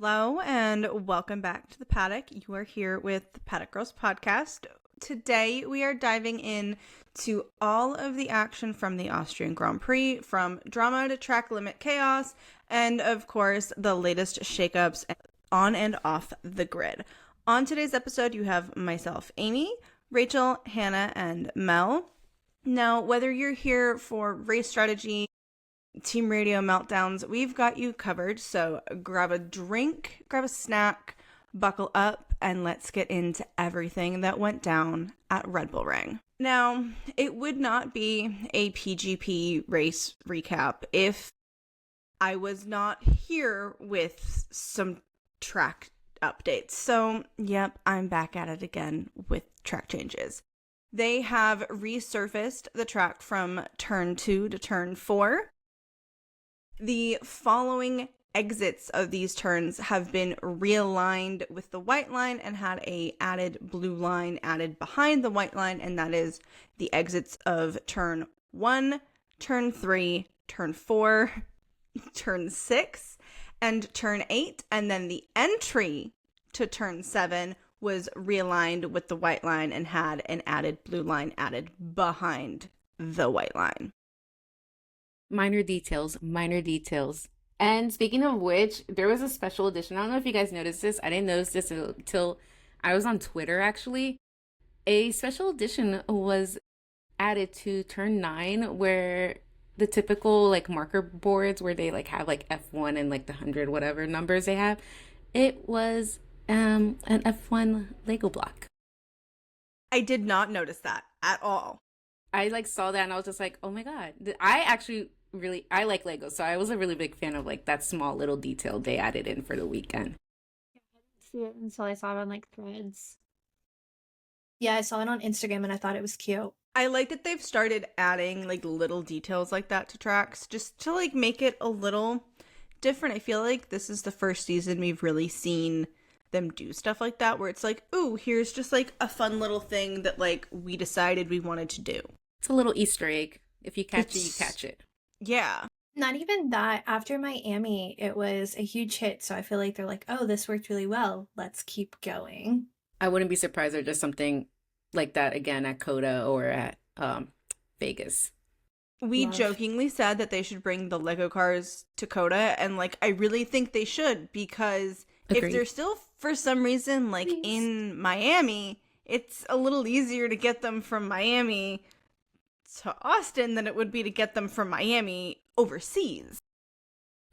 Hello and welcome back to the Paddock. You are here with the Paddock Girls podcast. Today we are diving in to all of the action from the Austrian Grand Prix, from drama to track limit chaos, and of course the latest shakeups on and off the grid. On today's episode you have myself, Amy, Rachel, Hannah, and Mel. Now, whether you're here for race strategy, team radio meltdowns, we've got you covered. So grab a drink, grab a snack, buckle up, and let's get into everything that went down at Red Bull Ring. Now, it would not be a PGP race recap if I was not here with some track updates. So, yep, I'm back at it again with track changes. They have resurfaced the track from turn 2 to turn 4. The following exits of these turns have been realigned with the white line and had a added blue line added behind the white line, and that is the exits of turn 1, turn 3, turn 4, turn 6, and turn 8, and then the entry to turn 7 was realigned with the white line and had an added blue line added behind the white line. Minor details. And speaking of which, there was a special edition. I don't know if you guys noticed this. I didn't notice this until I was on Twitter, actually. A special edition was added to turn 9, where the typical like marker boards where they like have like F1 and like the 100 whatever numbers they have. It was an F1 Lego block. I did not notice that at all. I like saw that and I was just like, oh my God. I like Lego, so I was a really big fan of like that small little detail they added in for the weekend. I didn't see it until I saw it on like Threads. Yeah, I saw it on Instagram and I thought it was cute. I like that they've started adding like little details like that to tracks just to like make it a little different. I feel like this is the first season we've really seen them do stuff like that where it's like, ooh, here's just like a fun little thing that like we decided we wanted to do. It's a little Easter egg. If you catch it, you catch it. Yeah. Not even that. After Miami, it was a huge hit. So I feel like they're like, oh, this worked really well. Let's keep going. I wouldn't be surprised if there's something like that again at COTA or at Vegas. We jokingly said that they should bring the Lego cars to COTA, and like I really think they should, because Agreed. If they're still for some reason like in Miami, it's a little easier to get them from Miami to Austin than it would be to get them from Miami overseas.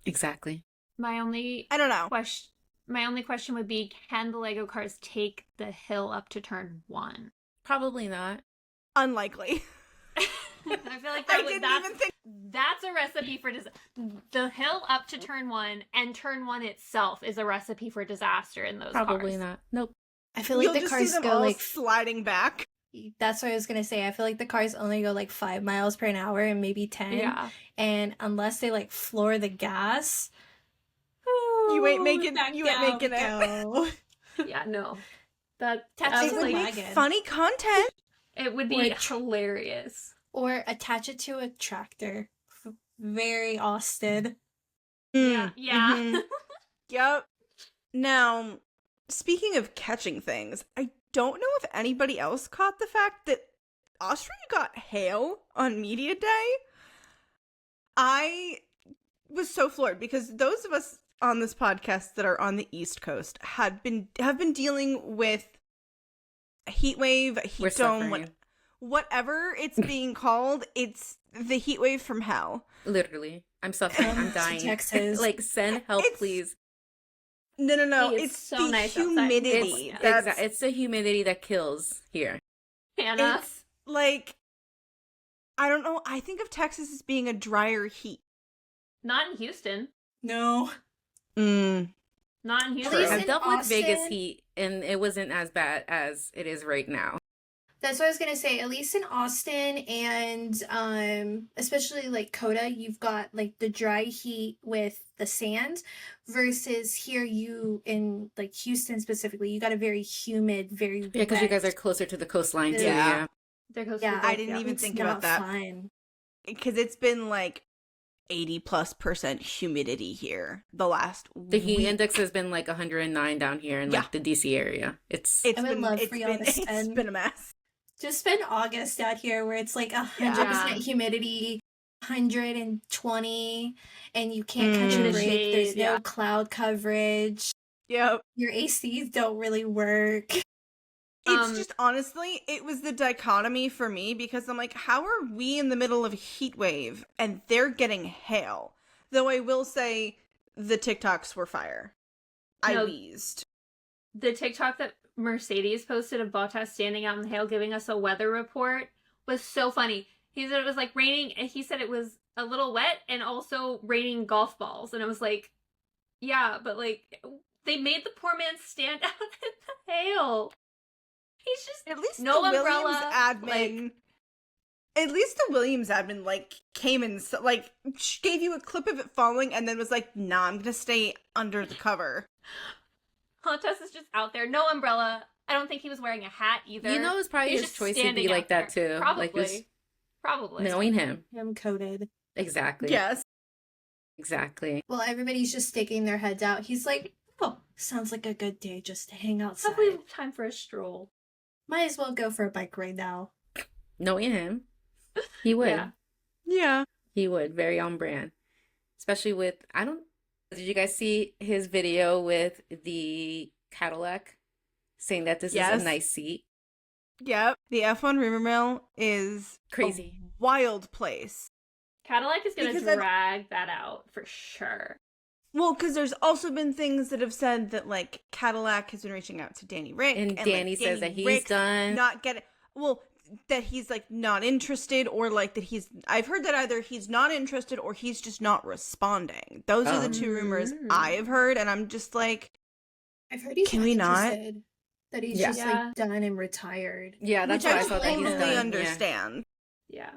Exactly. My only question would be, can the Lego cars take the hill up to turn 1? Probably not. Unlikely. I feel like that's a recipe for the hill up to turn 1, and turn 1 itself is a recipe for disaster in those Probably cars. not. Nope. I feel like the cars go like sliding back. That's what I was gonna say. I feel like the cars only go like 5 miles per hour and maybe 10. Yeah. And unless they like floor the gas, you ain't making it. Yeah, no. It would make funny content. It would be hilarious. Or attach it to a tractor. Very Austin. Yeah. Mm-hmm. Yep. Now, speaking of catching things, I don't know if anybody else caught the fact that Austria got hail on Media Day. I was so floored because those of us on this podcast that are on the East Coast have been dealing with a heat wave, a heat dome, whatever it's being called. It's the heat wave from hell. Literally. I'm suffering. I'm dying. Texas. Like, send help, please. No. It's so the nice humidity. It's the humidity that kills here. Hanna. It's like, I don't know. I think of Texas as being a drier heat. Not in Houston. No. Not in Houston. I've dealt with Vegas heat, and it wasn't as bad as it is right now. That's what I was going to say. At least in Austin and especially like COTA, you've got like the dry heat with the sand versus here you in like Houston specifically, you got a very humid, very wet. Yeah, because you guys are closer to the coastline too. Yeah. They're closer I didn't even think about that. Fun. Because it's been like 80+% humidity here the last The heat week. index has been like 109 down here in like the DC area. I would love for y'all to it's spend been a mess. just spend August out here where it's like 100% Yeah. humidity, 120, and you can't catch a The break. shade, There's no yeah. cloud coverage. Yep. Your ACs don't really work. It's just, honestly, it was the dichotomy for me because I'm like, how are we in the middle of a heat wave and they're getting hail? Though I will say the TikToks were fire. I No. wheezed. The TikTok that Mercedes posted of Bottas standing out in the hail giving us a weather report was so funny. He said it was like raining, and he said it was a little wet and also raining golf balls. And I was like, yeah, but like, they made the poor man stand out in the hail. He's just At least no the umbrella, Williams admin, at least the Williams admin, like, came and, like, gave you a clip of it falling and then was like, nah, I'm gonna stay under the cover. Bottas is just out there, no umbrella. I don't think he was wearing a hat either. You know, it's probably He's his just choice to standing be out like that there. too. Probably. Like, just Probably. knowing him. I'm coated. Exactly. Yes. Exactly. Well, everybody's just sticking their heads out. He's like, oh, sounds like a good day just to hang outside. Probably time for a stroll. Might as well go for a bike right now. Knowing him, he would. Yeah. Yeah. He would. Very on brand. Especially with, did you guys see his video with the Cadillac saying that this is Yes. a nice seat? Yep. The F1 rumor mill is Crazy. a wild place. Cadillac is going to Because I've- drag that out for sure. Well, because there's also been things that have said that, like, Cadillac has been reaching out to Danny Rick. And Danny like, says that he's Rick's done. not getting, well, that he's, like, not interested, or, like, that I've heard that either he's not interested or he's just not responding. Those are the two rumors I have heard, and I'm just like, I've heard he's Can not we not? interested. That he's Yeah. just Yeah. like done and retired. Yeah, that's which why I I saw that he's totally done. Yeah. understand. Yeah.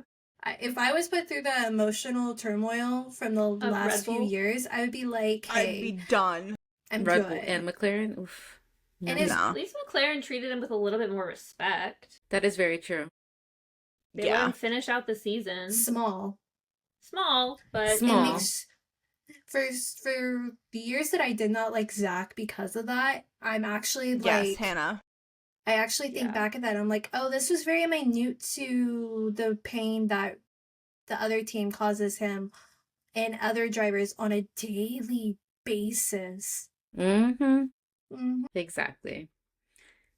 If I was put through the emotional turmoil from the last Red few Bull? years, I would be like, I'd hey, be done. I'm Red good. Bull and McLaren. Oof. And No. it's- No. At least McLaren treated him with a little bit more respect. That is very true. They Yeah. let him finish out the season. Small. Small, but Small. It makes, for the years that I did not like Zach because of that, I'm actually like, Yes, Hannah. I actually think Yeah. back at that. I'm like, oh, this was very minute to the pain that the other team causes him and other drivers on a daily basis. Mm-hmm. Mhm. Exactly.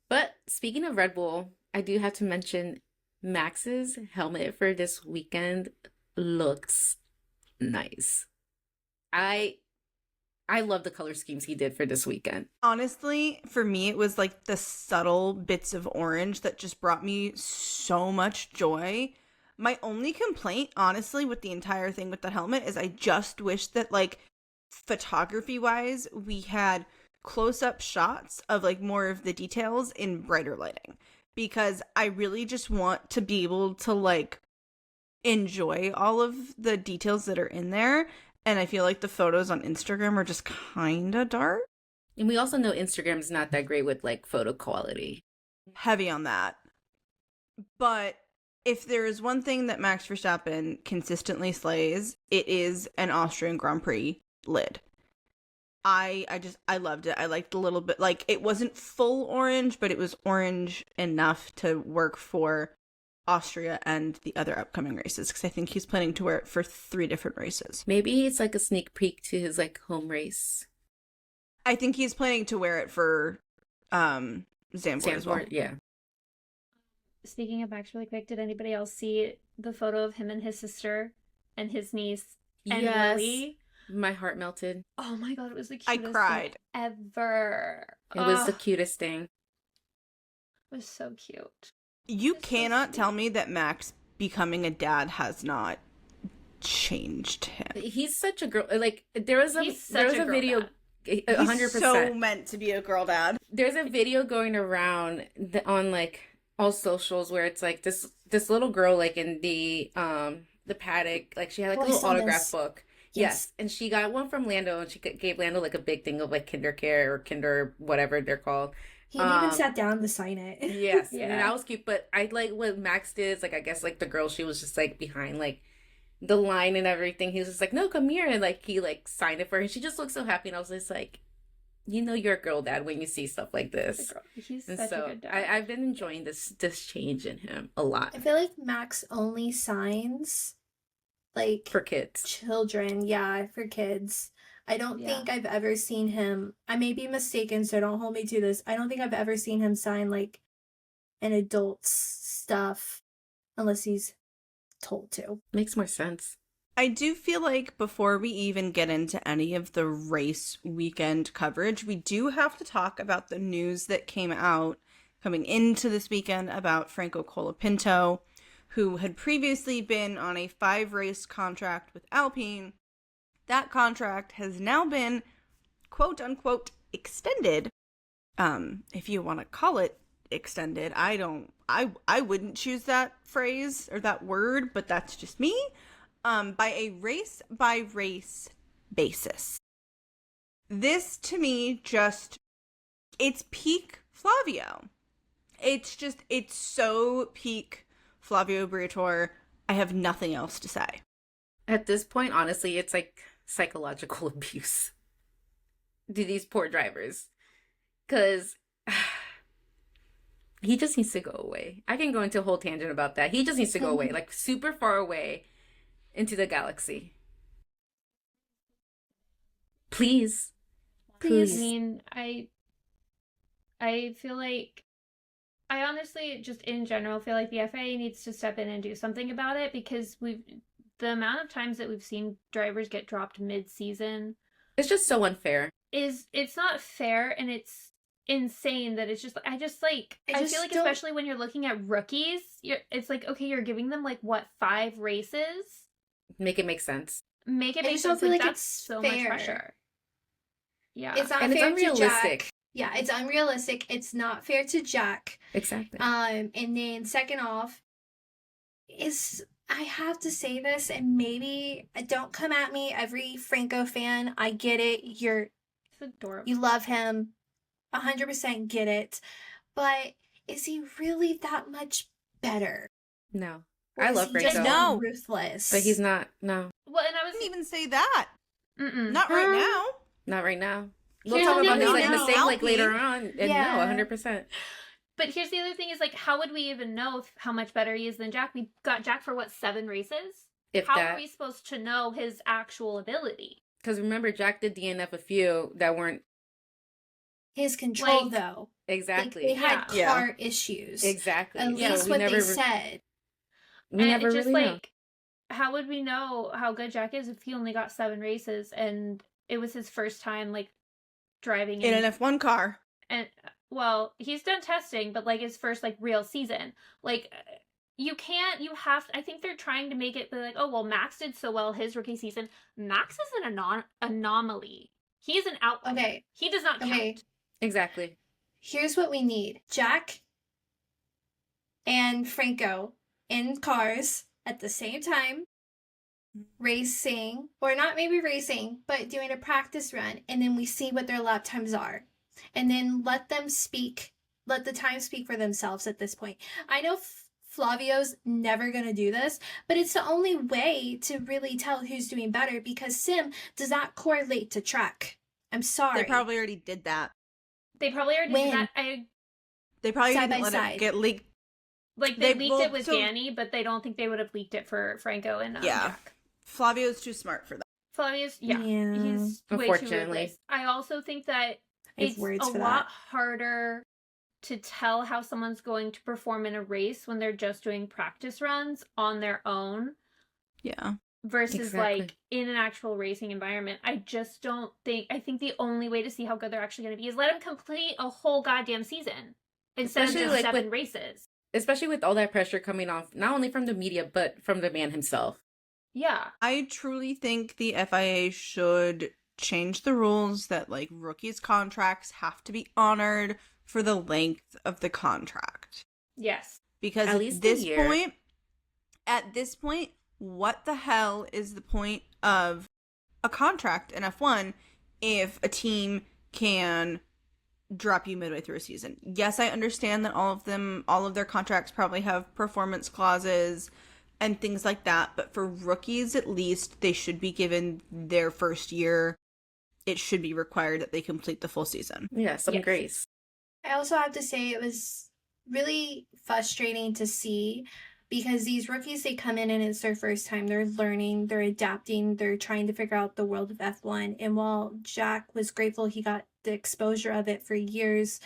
But speaking of Red Bull, I do have to mention Max's helmet for this weekend looks nice. I love the color schemes he did for this weekend. Honestly, for me, it was like the subtle bits of orange that just brought me so much joy. My only complaint, honestly, with the entire thing with the helmet is I just wish that, like, photography-wise, we had close-up shots of, like, more of the details in brighter lighting. Because I really just want to be able to, like, enjoy all of the details that are in there. And I feel like the photos on Instagram are just kind of dark. And we also know Instagram's not that great with like photo quality. Heavy on that. But if there is one thing that Max Verstappen consistently slays, it is an Austrian Grand Prix lid. I loved it. I liked a little bit, like, it wasn't full orange, but it was orange enough to work for Austria and the other upcoming races, because I think he's planning to wear it for 3 different races. Maybe it's like a sneak peek to his like home race. I think he's planning to wear it for Zandvoort as well. Zandvoort, yeah. speaking of Max really quick, did anybody else see the photo of him and his sister and his niece and Yes. Lily? My heart melted. Oh my god, it was the I cutest cried. thing ever. It was the Ugh, cutest thing. it was so cute. You It's so cannot sweet. tell me that Max becoming a dad has not changed him. He's such a girl. Like there was He's such there was a a girl video. dad. 100%. He's so meant to be a girl dad. There's a video going around on like all socials where it's like this little girl like in the paddock, like she had like Oh, a I little saw autograph this. book. Yes. Yes, and she got one from Lando, and she gave Lando like a big thing of like kinder care or kinder whatever they're called. He even sat down to sign it. Yes, Yeah. and that was cute. But I like what Max did. Is, like I guess like the girl, she was just like behind like the line and everything. He was just like, no, come here. And like, he like signed it for her. And she just looked so happy. And I was just like, you know, you're a girl dad when you see stuff like this. He's And such so a good dad. I've been enjoying this change in him a lot I feel like Max only signs like for kids. children, yeah, for kids. I don't Yeah. think I've ever seen him. I may be mistaken, so don't hold me to this. I don't think I've ever seen him sign like an adult's stuff unless he's told to. Makes more sense. I do feel like before we even get into any of the race weekend coverage, we do have to talk about the news that came out coming into this weekend about Franco Colapinto, who had previously been on a 5-race contract with Alpine. That contract has now been, quote unquote, extended. If you want to call it extended, I wouldn't choose that phrase or that word, but that's just me. By a race-by-race basis. This, to me, it's peak Flavio. It's so peak Flavio Briatore. I have nothing else to say. At this point, honestly, it's like psychological abuse to these poor drivers. Because he just needs to go away. I can go into a whole tangent about that. He just needs to go away, like super far away into the galaxy. Please. I mean, I feel like, I honestly just in general feel like the FIA needs to step in and do something about it, because the amount of times that we've seen drivers get dropped mid-season, It's just so unfair. it's not fair, and it's insane that it's just, I feel like don't- especially when you're looking at rookies, it's like, okay, you're giving them like what, 5 races? Make it make sense. Make it I make just don't sense. feel like That's it's so much fair. pressure. Yeah. It's not And it's fair to unrealistic. Jack. Yeah, it's unrealistic. It's not fair to Jack. Exactly. And then second off, I have to say this, and maybe don't come at me, every Franco fan. I get it. It's adorable. You love him. 100% get it. But is he really that much better? No. Or I is love he just Franco. No. ruthless? But he's not. No. Well, and I I was didn't even say that. Mm-mm. Not right now. Not right now. We'll Here's talk the about his thing, like no. mistake like Alpine. later on. And Yeah. no, 100%. But here's the other thing is, like, how would we even know how much better he is than Jack? We got Jack for what, 7 races? If How that. are we supposed to know his actual ability? Because remember, Jack did DNF a few that weren't his control, Like, though. exactly. They had Yeah. car issues. Exactly. At Yeah, least we what never, they said. we And never it's just really know. like, how would we know how good Jack is if he only got 7 races and it was his first time, like, driving In an F1 car. and well, he's done testing, but like his first like real season, like I think they're trying to make it be like, oh well, Max did so well his rookie season. Max is an anomaly. He's an outlier. Okay. He does not count. Okay. Exactly. Here's what we need. Jack and Franco in cars at the same time, racing, or not maybe racing, but doing a practice run, and then we see what their lap times are. And then let them speak, let the time speak for themselves at this point. I know Flavio's never going to do this, but it's the only way to really tell who's doing better, because sim does not correlate to track. I'm sorry. They probably already did that. They probably already When? did that. They probably Side didn't by let side. it get leaked. Like they They- leaked well, it with so- Danny, but they don't think they would have leaked it for Franco and Yeah. Jack. Flavio's too smart for that. Flavius, yeah, Yeah. he's way too Unfortunately. ruthless. I also think that I have it's words a for lot that. harder to tell how someone's going to perform in a race when they're just doing practice runs on their own Yeah. versus Exactly. like in an actual racing environment. I think the only way to see how good they're actually going to be is let them complete a whole goddamn season instead Especially, of like, just 7 with- races. Especially with all that pressure coming off, not only from the media, but from the man himself. Yeah. I truly think the FIA should change the rules that like rookies' contracts have to be honored for the length of the contract. Yes. Because At at least a this year. point, what the hell is the point of a contract in F1 if a team can drop you midway through a season? Yes, I understand that all of their contracts probably have performance clauses and things like that. But for rookies, at least, they should be given their first year. It should be required that they complete the full season. Yeah, some Yes. grace. I also have to say it was really frustrating to see because these rookies, they come in and it's their first time. They're learning, they're adapting, they're trying to figure out the world of F1. And while Jack was grateful he got the exposure of it for years,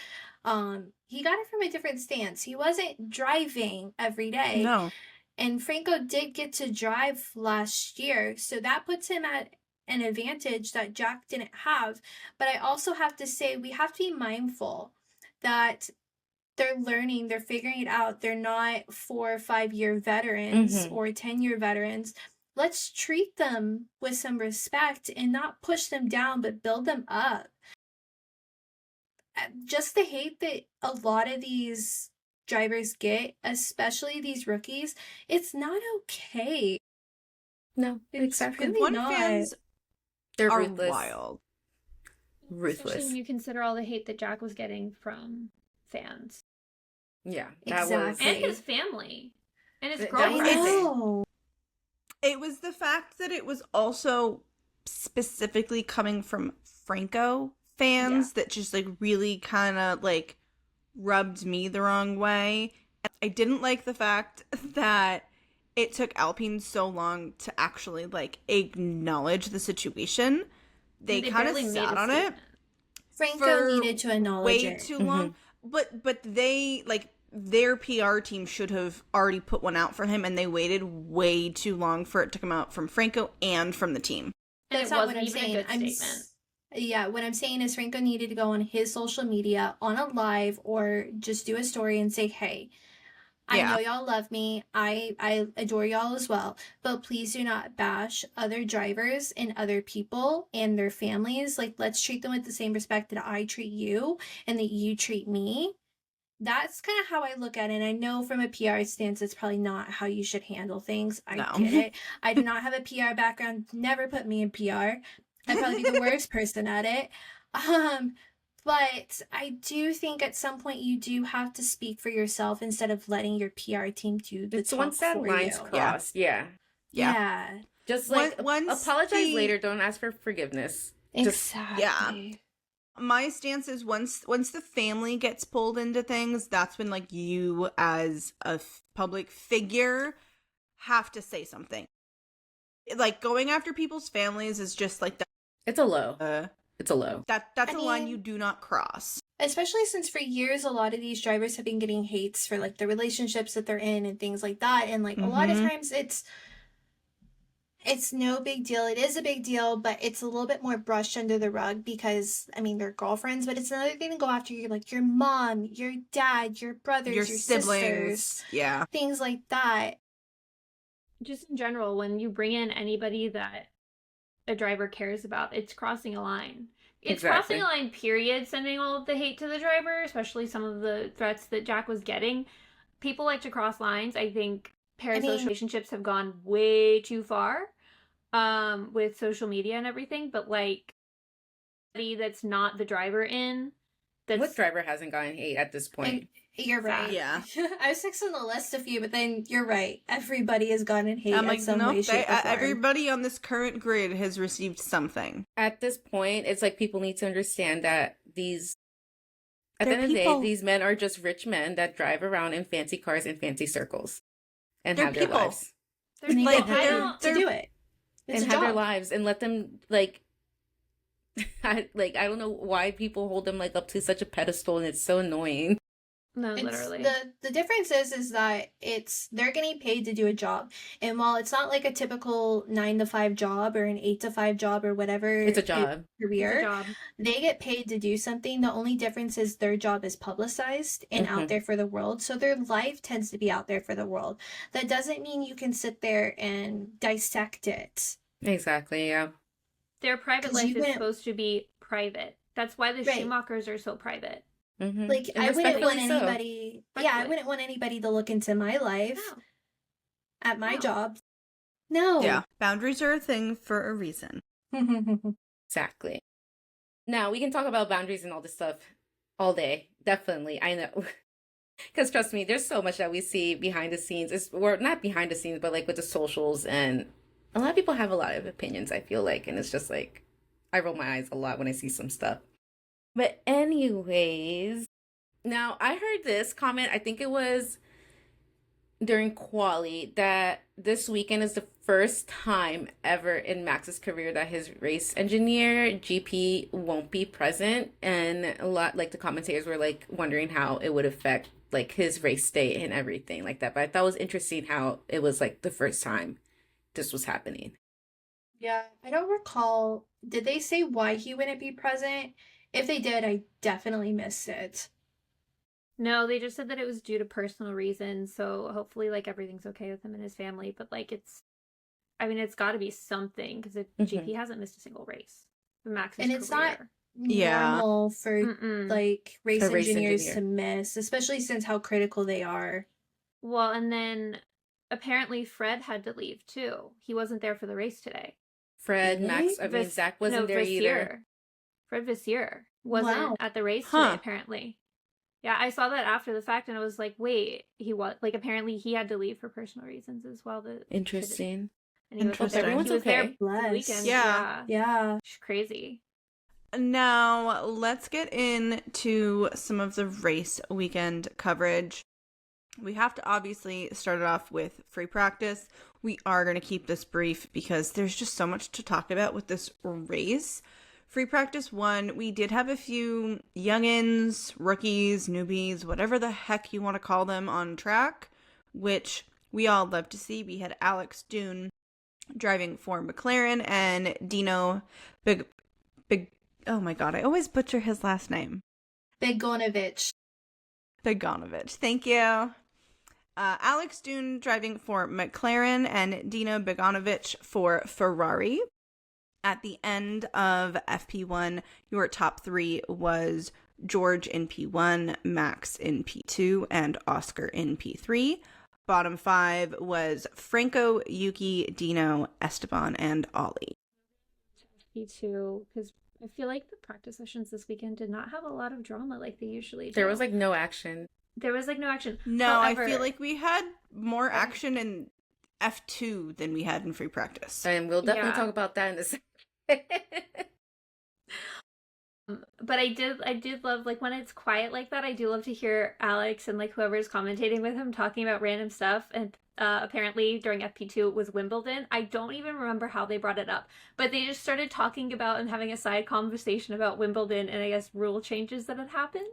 he got it from a different stance. He wasn't driving every day. No. And Franco did get to drive last year, so that puts him at an advantage that Jack didn't have. But I also have to say we have to be mindful that they're learning, they're figuring it out. They're not 4 or 5 year veterans or 10-year veterans. Let's treat them with some respect and not push them down, but build them up. Just the hate that a lot of these drivers get, especially these rookies, it's not okay. No, It's exactly. really F1 not. fans They're are ruthless. wild. Ruthless. Especially when you consider all the hate that Jack was getting from fans. Yeah, that Exactly. And his family. And his That I was girlfriend. know. It was the fact that it was also specifically coming from Franco fans that just like really kind of like rubbed me the wrong way. And I didn't like the fact that it took Alpine so long to actually like acknowledge the situation. They kind of barely made sat a on it statement. Franco for needed to acknowledge way it. too long. But they like their PR team should have already put one out for him, and they waited way too long for it to come out from Franco and from the team. And That's it not wasn't what I'm even saying. a good statement. Yeah, what I'm saying is Franco needed to go on his social media on a live or just do a story and say, hey, I Yeah. know y'all love me. I adore y'all as well. But please do not bash other drivers and other people and their families. Like, let's treat them with the same respect that I treat you and that you treat me. That's kind of how I look at it. And I know from a PR stance, it's probably not how you should handle things. I No. get it. I do not have a PR background. Never put me in PR. I'd probably be the worst person at it. But I do think at some point you do have to speak for yourself instead of letting your PR team do the It's talk once that for line's you. crossed. Yeah. Yeah. Just like Once apologize the- later. Don't ask for forgiveness. Just- Exactly. My stance is once the family gets pulled into things, that's when like you as a public figure have to say something. Like going after people's families is just like It's a low. It's a low. that's I a line mean- you do not cross. Especially since for years a lot of these drivers have been getting hates for like the relationships that they're in and things like that. And like a lot of Mhm. times it's no big deal. It is a big deal, but it's a little bit more brushed under the rug because I mean they're girlfriends, but it's another thing to go after your mom, your dad, your brothers, Your your siblings. sisters, Yeah. things like that. Just in general, when you bring in anybody that a driver cares about, it's crossing a line. It's Exactly. crossing a line, period, sending all of the hate to the driver, especially some of the threats that Jack was getting. People like to cross lines. I think parasocial relationships have gone way too far with social media and everything, but like that's not the driver in. What driver hasn't gotten hate at this point? And you're right. Yeah. I was fixing the list a few, but then you're right. Everybody has gotten hate I'm at like, some way, nope, shape, or form. everybody on this current grid has received something. At this point, it's like people need to understand that these, at the They're end of the day, people. these men are just rich men that drive around in fancy cars and fancy circles and They're have their people. lives. There's And they Like, get I paid don't. to do it. It's And a have their job. lives and let them like I don't know why people hold them like up to such a pedestal and it's so annoying. No, It's literally. the difference is that they're getting paid to do a job, and while it's not like a typical 9 to 5 job or an 8 to 5 job or whatever, It's a job. career, It's a job. they get paid to do something. The only difference is their job is publicized and Mhm. out there for the world, so their life tends to be out there for the world. That doesn't mean you can sit there and dissect it. Exactly, yeah. Their private 'Cause life you is wouldn't- supposed to be private. That's why the Right. Schumachers are so private. Mhm. Like And I wouldn't want respectfully so. anybody. Yeah, I Respectfully. wouldn't want anybody to look into my life No. at my No. job. No. Yeah. Boundaries are a thing for a reason. Exactly. Now we can talk about boundaries and all this stuff all day. Definitely. I know. Because trust me, there's so much that we see behind the scenes. Or not behind the scenes, but like with the socials, and a lot of people have a lot of opinions, I feel like, and it's just like I roll my eyes a lot when I see some stuff. But anyways, now I heard this comment, I think it was during quali, that this weekend is the first time ever in Max's career that his race engineer GP won't be present, and a lot like the commentators were like wondering how it would affect like his race day and everything like that. But I thought it was interesting how it was like the first time this was happening. Yeah, I don't recall. Did they say why he wouldn't be present? If they did, I definitely missed it. No, they just said that it was due to personal reasons. So hopefully, like, everything's okay with him and his family. But like, it's got to be something because GP hasn't missed a single race for Max's And it's not career. normal for like race For race engineers engineer. to miss, especially since how critical they are. Well, and then apparently Fred had to leave too. He wasn't there for the race today. Fred, Really? Max, I mean, Zach wasn't there either. Fred Vassier wasn't at the race today, apparently. Yeah, I saw that after the fact, and I was like, wait, he was, like, apparently he had to leave for personal reasons as well. Interesting. And he was Interesting. there. Everyone's He was there okay. for the weekend. Yeah. Yeah. It's crazy. Now, let's get into some of the race weekend coverage. We have to obviously start it off with free practice. We are going to keep this brief because there's just so much to talk about with this race. Free practice 1, we did have a few youngins, rookies, newbies, whatever the heck you want to call them on track, which we all love to see. We had Alex Dune driving for McLaren and Dino Big, oh my god, I always butcher his last name. Begonovich. Thank you. Alex Dune driving for McLaren and Dino Begonovich for Ferrari. At the end of FP1, your top 3 was George in P1, Max in P2, and Oscar in P3. Bottom 5 was Franco, Yuki, Dino, Esteban, and Ollie. P2, because I feel like the practice sessions this weekend did not have a lot of drama like they usually do. There was like no action. No, However, I feel like we had more action in F2 than we had in free practice. And we'll definitely talk about that in the second. But I did love, like, when it's quiet like that, I do love to hear Alex and like whoever's commentating with him talking about random stuff. And apparently during FP2 it was Wimbledon. I don't even remember how they brought it up, but they just started talking about and having a side conversation about Wimbledon and I guess rule changes that had happened.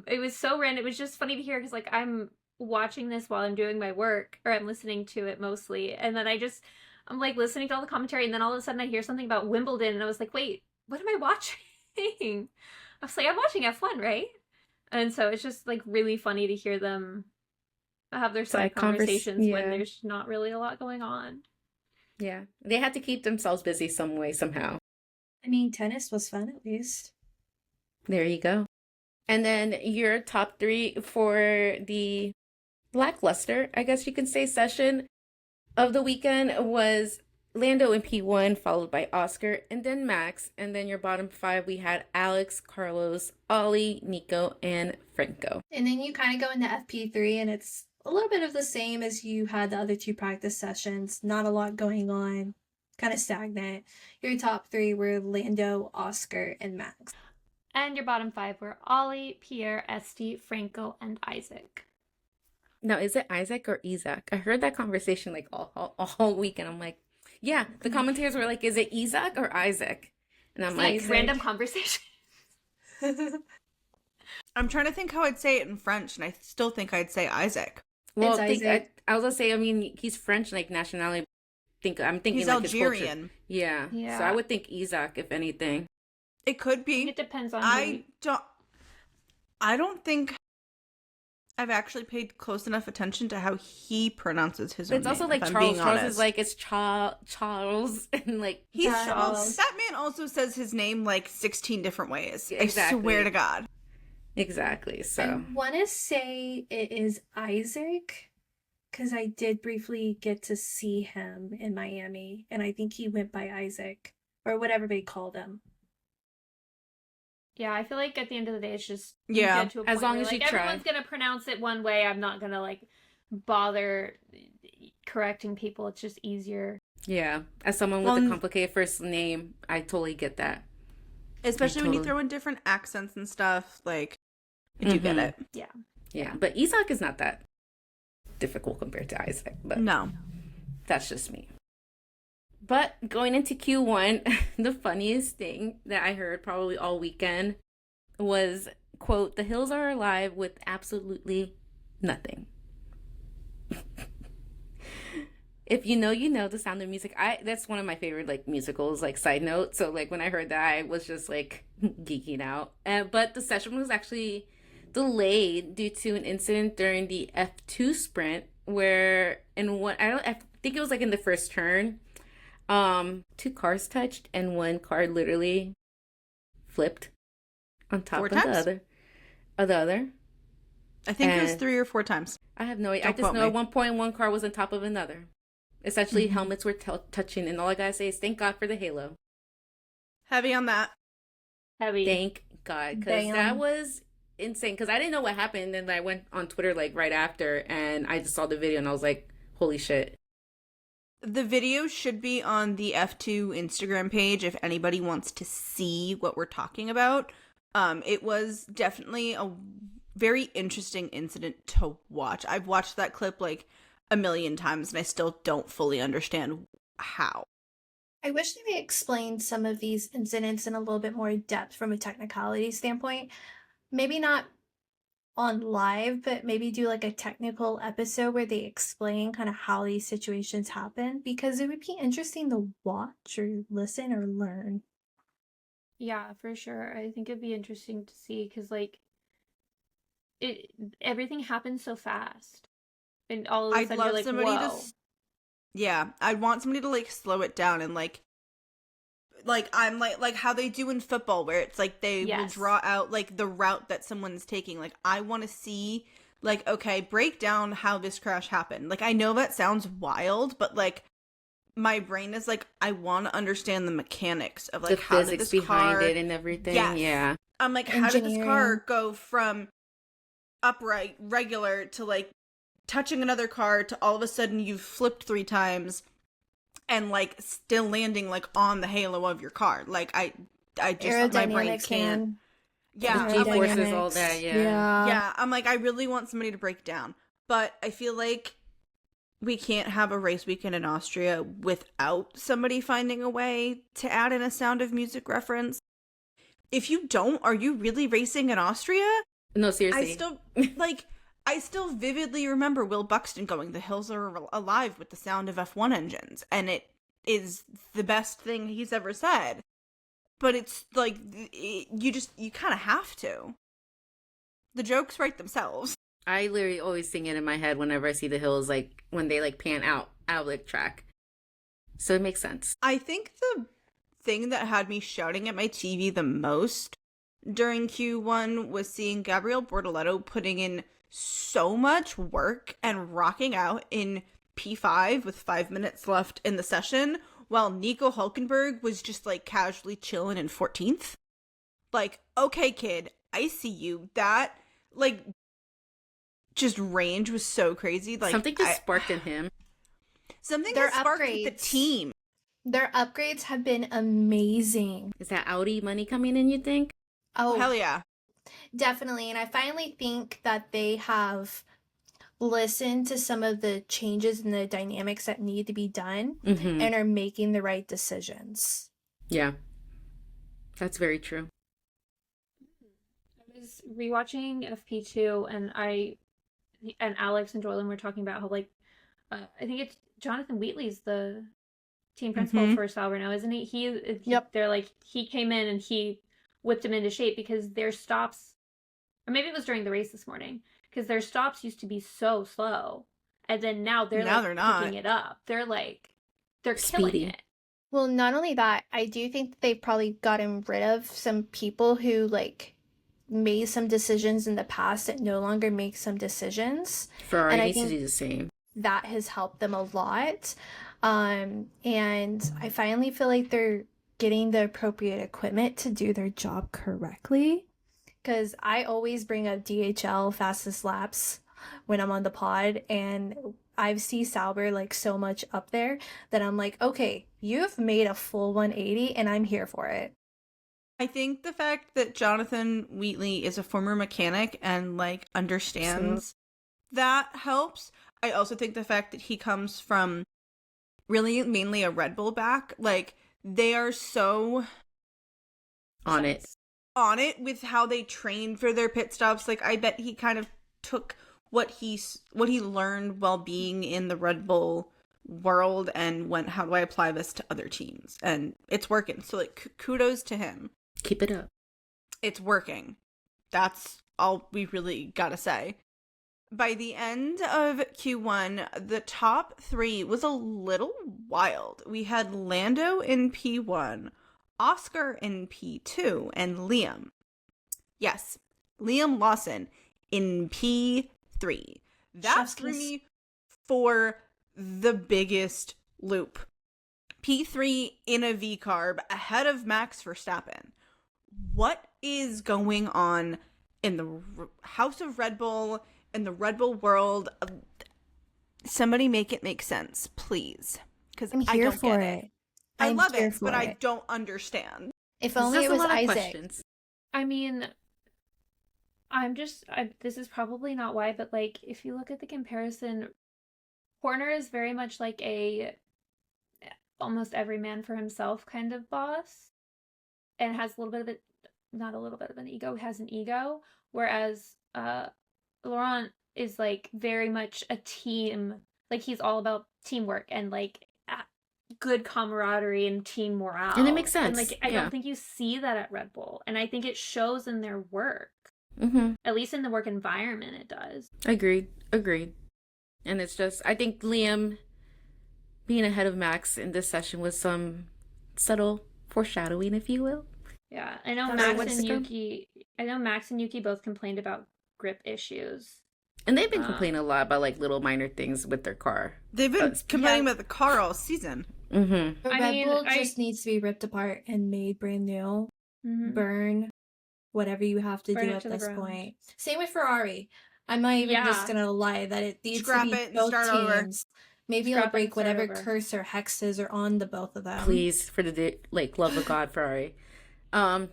It was so random. It was just funny to hear because like I'm watching this while I'm doing my work, or I'm listening to it mostly, and then I'm like listening to all the commentary, and then all of a sudden I hear something about Wimbledon, and I was like, wait, what am I watching? I was like, I'm watching F1, right? And so it's just like really funny to hear them have their side conversations when there's not really a lot going on. Yeah, they had to keep themselves busy some way, somehow. I mean, tennis was fun at least. There you go. And then your top 3 for the lackluster, I guess you can say, session of the weekend was Lando in P1, followed by Oscar, and then Max. And then your bottom 5, we had Alex, Carlos, Ollie, Nico, and Franco. And then you kind of go into FP3, and it's a little bit of the same as you had the other 2 practice sessions. Not a lot going on. Kind of stagnant. Your top 3 were Lando, Oscar, and Max. And your bottom 5 were Ollie, Pierre, Esty, Franco, and Isaac. Now, is it Isaac or Isaac? I heard that conversation like all weekend. I'm like, yeah, the commentators were like, is it Isaac or Isaac? And I'm like, Isaac. Random conversation. I'm trying to think how I'd say it in French, and I still think I'd say Isaac. well, It's Isaac. I was gonna say, I mean, he's French, like nationality. I'm thinking He's like his culture. Algerian. Yeah. Yeah. So I would think Isaac, if anything. It could be. It depends on I don't think I've actually paid close enough attention to how he pronounces his own It's also name, like if I'm Charles. being Charles honest. is like, it's Charles, and like He's Charles. that man also says his name like 16 different ways. Exactly. I swear to God. exactly. So I want to say it is Isaac, because I did briefly get to see him in Miami, and I think he went by Isaac, or whatever they called him. Yeah, I feel like at the end of the day, it's just Yeah, you get to a as point long where, as you like, try. everyone's gonna pronounce it one way. I'm not gonna like bother correcting people. It's just easier. Yeah. As someone with Well, a complicated first name, I totally get that. especially when you totally- throw in different accents and stuff, like, I do get Mhm. it. Yeah. Yeah. But Isaac is not that difficult compared to Isaac. But No. that's just me. But going into Q1, the funniest thing that I heard probably all weekend was, quote, "The hills are alive with absolutely nothing." If you know The Sound of Music. That's one of my favorite like musicals, like side note. So like when I heard that, I was just like geeking out. But the session was actually delayed due to an incident during the F2 sprint where I think it was like in the first turn, two cars touched and one car literally flipped on top Four of times? the other. I think it was And- 3 or 4 times. I have no idea. I Don't just quote know me. at one point one car was on top of another. Essentially, Mhm. helmets were touching, and all I gotta say is thank God for the halo. Heavy on that. Heavy. Thank God, because Damn. that was insane. Because I didn't know what happened, and I went on Twitter like right after, and I just saw the video, and I was like, "Holy shit!" The video should be on the F2 Instagram page if anybody wants to see what we're talking about. It was definitely a very interesting incident to watch. I've watched that clip like a million times and I still don't fully understand how. I wish they explained some of these incidents in a little bit more depth from a technicality standpoint. Maybe not on live, but maybe do like a technical episode where they explain kind of how these situations happen, because it would be interesting to watch or listen or learn. Yeah, for sure. I think it'd be interesting to see because like everything happens so fast, and all of a I'd sudden love you're like, somebody to whoa. Yeah, I'd want somebody to like slow it down and like I'm like how they do in football where it's like they will Yes. draw out like the route that someone's taking. Like I want to see like, okay, break down how this crash happened. Like I know that sounds wild, but like my brain is like I want to understand the mechanics of like The how did physics this behind car it and everything. Yes. Yeah. I'm like how did this car Engineering. go from upright regular to like touching another car to all of a sudden you've flipped 3 times and like still landing like on the halo of your car. Like I just my brain Aerodynamics, can't. man. Yeah, The I'm like, G-forces, all that, yeah. yeah, I'm like I really want somebody to break down, but I feel like we can't have a race weekend in Austria without somebody finding a way to add in a Sound of Music reference. If you don't, are you really racing in Austria? No, seriously. I still vividly remember Will Buxton going, "The hills are alive with the sound of F1 engines," and it is the best thing he's ever said. But it's like you kind of have to. The jokes write themselves. I literally always sing it in my head whenever I see the hills, like when they like pan out of the track. So it makes sense. I think the thing that had me shouting at my TV the most during Q1 was seeing Gabriel Bortoleto putting in so much work and rocking out in P5 with 5 minutes left in the session, while Nico Hulkenberg was just like casually chilling in 14th. Like, okay, kid, I see you. That like just range was so crazy. Like Something just sparked in him. Something Their that sparked with the upgrades. team. Their upgrades have been amazing. Is that Audi money coming in, you think? Oh, Hell yeah. definitely. And I finally think that they have listened to some of the changes and the dynamics that need to be done Mm-hmm. and are making the right decisions. Yeah. That's very true. I was rewatching FP2 and Alex and Jordan were talking about how like I think it's Jonathan Wheatley's the team principal Mhm. for Sauber now, isn't he? Yep. They're like he came in and he whipped him into shape because their stops, or maybe it was during the race this morning, because their stops used to be so slow, and then now they're They're not. picking it up. They're killing Speedy. it. Well, not only that, I do think that they've probably gotten rid of some people who like made some decisions in the past that no longer make some decisions. Ferrari And I needs to think- do the same. That has helped them a lot. And I finally feel like they're getting the appropriate equipment to do their job correctly. Because I always bring up DHL fastest laps when I'm on the pod, and I see Sauber like so much up there that I'm like, okay, you've made a full 180 and I'm here for it. I think the fact that Jonathan Wheatley is a former mechanic and like understands that helps. I also think the fact that he comes from really mainly a Red Bull back, like they are so on it with how they train for their pit stops. Like I bet he kind of took what he learned while being in the Red Bull world and went, how do I apply this to other teams? And it's working. So like kudos to him. Keep it up. It's working. That's all we really gotta say. By the end of Q1, the top 3 was a little wild. We had Lando in P1, Oscar in P2, and Liam. Yes, Liam Lawson in P3. That threw me for the biggest loop. P3 in a V-carb ahead of Max Verstappen. What is going on in the House of Red Bull, in the Red Bull world? Somebody make it make sense, please. Because I don't get it. I love it, but I don't understand. If only it was Isaac. Questions. I mean, this is probably not why, but like, if you look at the comparison, Horner is very much like a almost every man for himself kind of boss, and has a little bit of it, not a little bit of an ego, has an ego, whereas Laurent is like very much a team, like he's all about teamwork and like good camaraderie and team morale. And it makes sense. And like I don't think you see that at Red Bull, and I think it shows in their work. Mm-hmm. At least in the work environment it does. Agreed. And it's just, I think Liam being ahead of Max in this session was some subtle foreshadowing, if you will. Yeah, I know Max and Yuki both complained about grip issues. And they've been complaining a lot about like little minor things with their car. They've been complaining about the car all season. Mm-hmm. But Red Bull just needs to be ripped apart and made brand new. Mm-hmm. Burn whatever you have to do at this point. Same with Ferrari. I'm not even just gonna lie that it needs to be both teams. Over. Maybe I'll break whatever curse or hexes are on the both of them. Please, for the love of God, Ferrari. I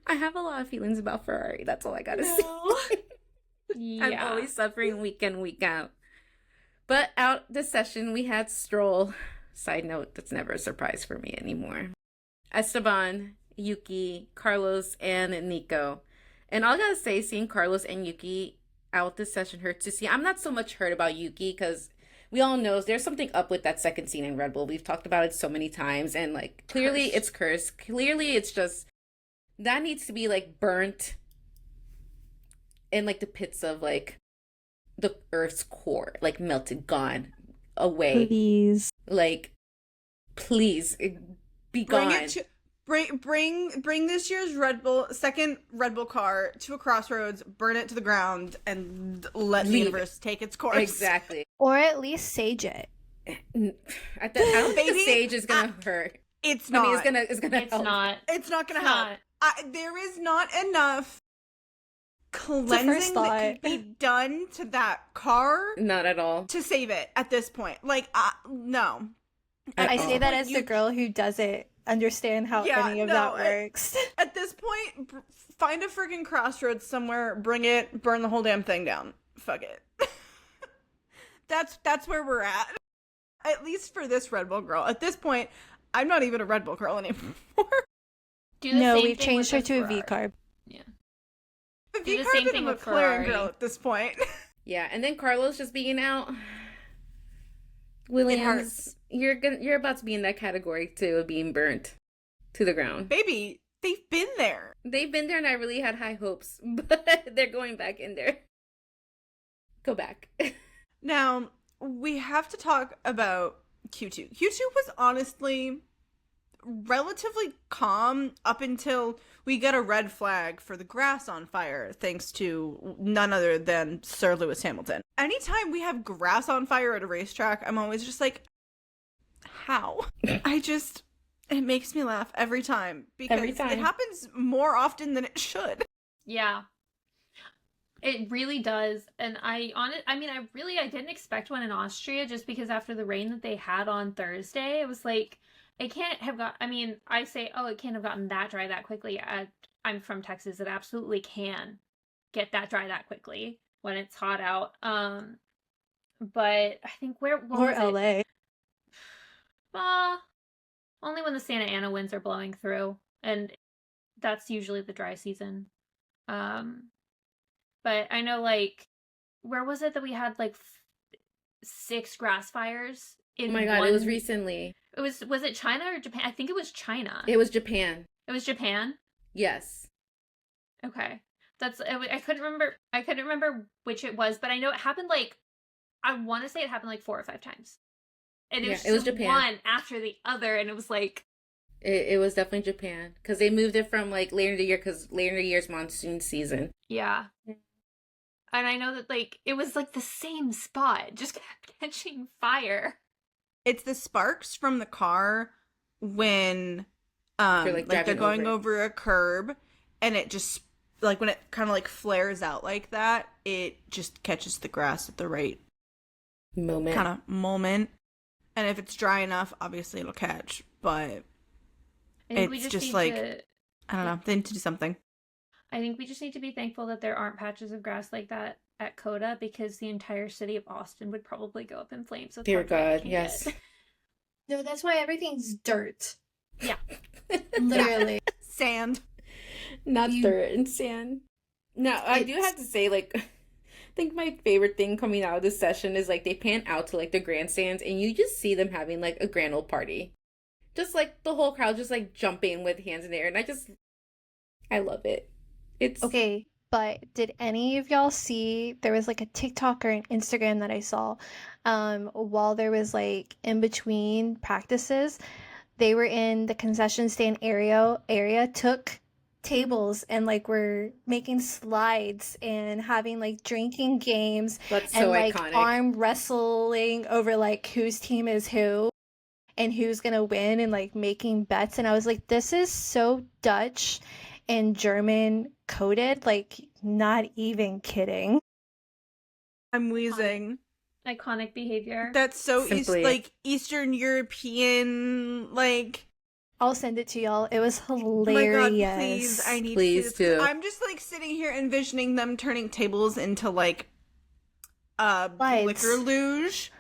have a lot of feelings about Ferrari. That's all I gotta say. I'm always suffering week in, week out. But out this session, we had Stroll. Side note, that's never a surprise for me anymore. Esteban, Yuki, Carlos, and Nico. And all I gotta say, seeing Carlos and Yuki out this session hurt to see. I'm not so much hurt about Yuki because we all know there's something up with that second scene in Red Bull. We've talked about it so many times, and like clearly it's cursed. Clearly it's just that needs to be like burnt in like the pits of like the Earth's core, like melted, gone, away. Please, please be gone. Bring this year's second Red Bull car to a crossroads, burn it to the ground, and let the universe take its course. Exactly. Or at least sage it. I don't think the sage is gonna hurt. It's not. I mean, it's gonna help. It's not gonna help. There is not enough cleansing that could be done to that car. Not at all. To save it at this point. No. I say that as the girl who doesn't understand how any of that works. At this point, find a freaking crossroads somewhere, bring it, burn the whole damn thing down. Fuck it. That's where we're at least for this Red Bull girl. At this point, I'm not even a Red Bull girl anymore. No, we've changed her to a V-carb. Yeah. A V-carb and a McLaren girl at this point. Yeah, and then Carlos just being out. Williams, you're about to be in that category too of being burnt to the ground. Baby, they've been there. And I really had high hopes, but they're going back in there. Go back. Now, we have to talk about Q2. Q2 was honestly relatively calm up until we get a red flag for the grass on fire, thanks to none other than Sir Lewis Hamilton. Anytime we have grass on fire at a racetrack, I'm always just like, how? It makes me laugh every time because it happens more often than it should. Yeah. It really does. And I didn't expect one in Austria just because after the rain that they had on Thursday, it was like, it can't have got, I say, oh, it can't have gotten that dry that quickly. I'm from Texas. It absolutely can get that dry that quickly when it's hot out. But I think or LA. Only when the Santa Ana winds are blowing through. And that's usually the dry season. But I know, like, where was it that we had, like, 6 grass fires? Oh my god, it was recently. Was it China or Japan? I think it was China. It was Japan. It was Japan? Yes. Okay. I couldn't remember which it was, but I know it happened, like, I want to say it happened, like, 4 or 5 times. And it was Japan. One after the other, and it was, like... It was definitely Japan, because they moved it from, like, later in the year, because later in the year is monsoon season. Yeah. And I know that, like, it was, like, the same spot, just kept catching fire. It's the sparks from the car when, they're going over a curb, and it just, like, when it kind of, like, flares out like that, it just catches the grass at the right moment. And if it's dry enough, obviously it'll catch, but it's just, like, I don't know, they need to do something. I think we just need to be thankful that there aren't patches of grass like that at COTA, because the entire city of Austin would probably go up in flames. Dear God, yes. No, that's why everything's dirt. Yeah. Literally. Sand. Not dirt and sand. Now, I do have to say, like, I think my favorite thing coming out of this session is, like, they pan out to, like, the grandstands, and you just see them having, like, a grand old party. Just, like, the whole crowd just, like, jumping with hands in the air, and I love it. It's okay, but did any of y'all see, there was like a TikTok or an Instagram that I saw while there was like in between practices, they were in the concession stand area, took tables and like were making slides and having like drinking games. That's and so like iconic. Arm wrestling over like whose team is who and who's gonna win, and like making bets. And I was like, this is so Dutch and German coded, like, not even kidding. I'm wheezing. Iconic behavior. That's so Eastern European, like... I'll send it to y'all. It was hilarious. Oh my god, please, I need to see this. I'm just, like, sitting here envisioning them turning tables into, like, liquor luge.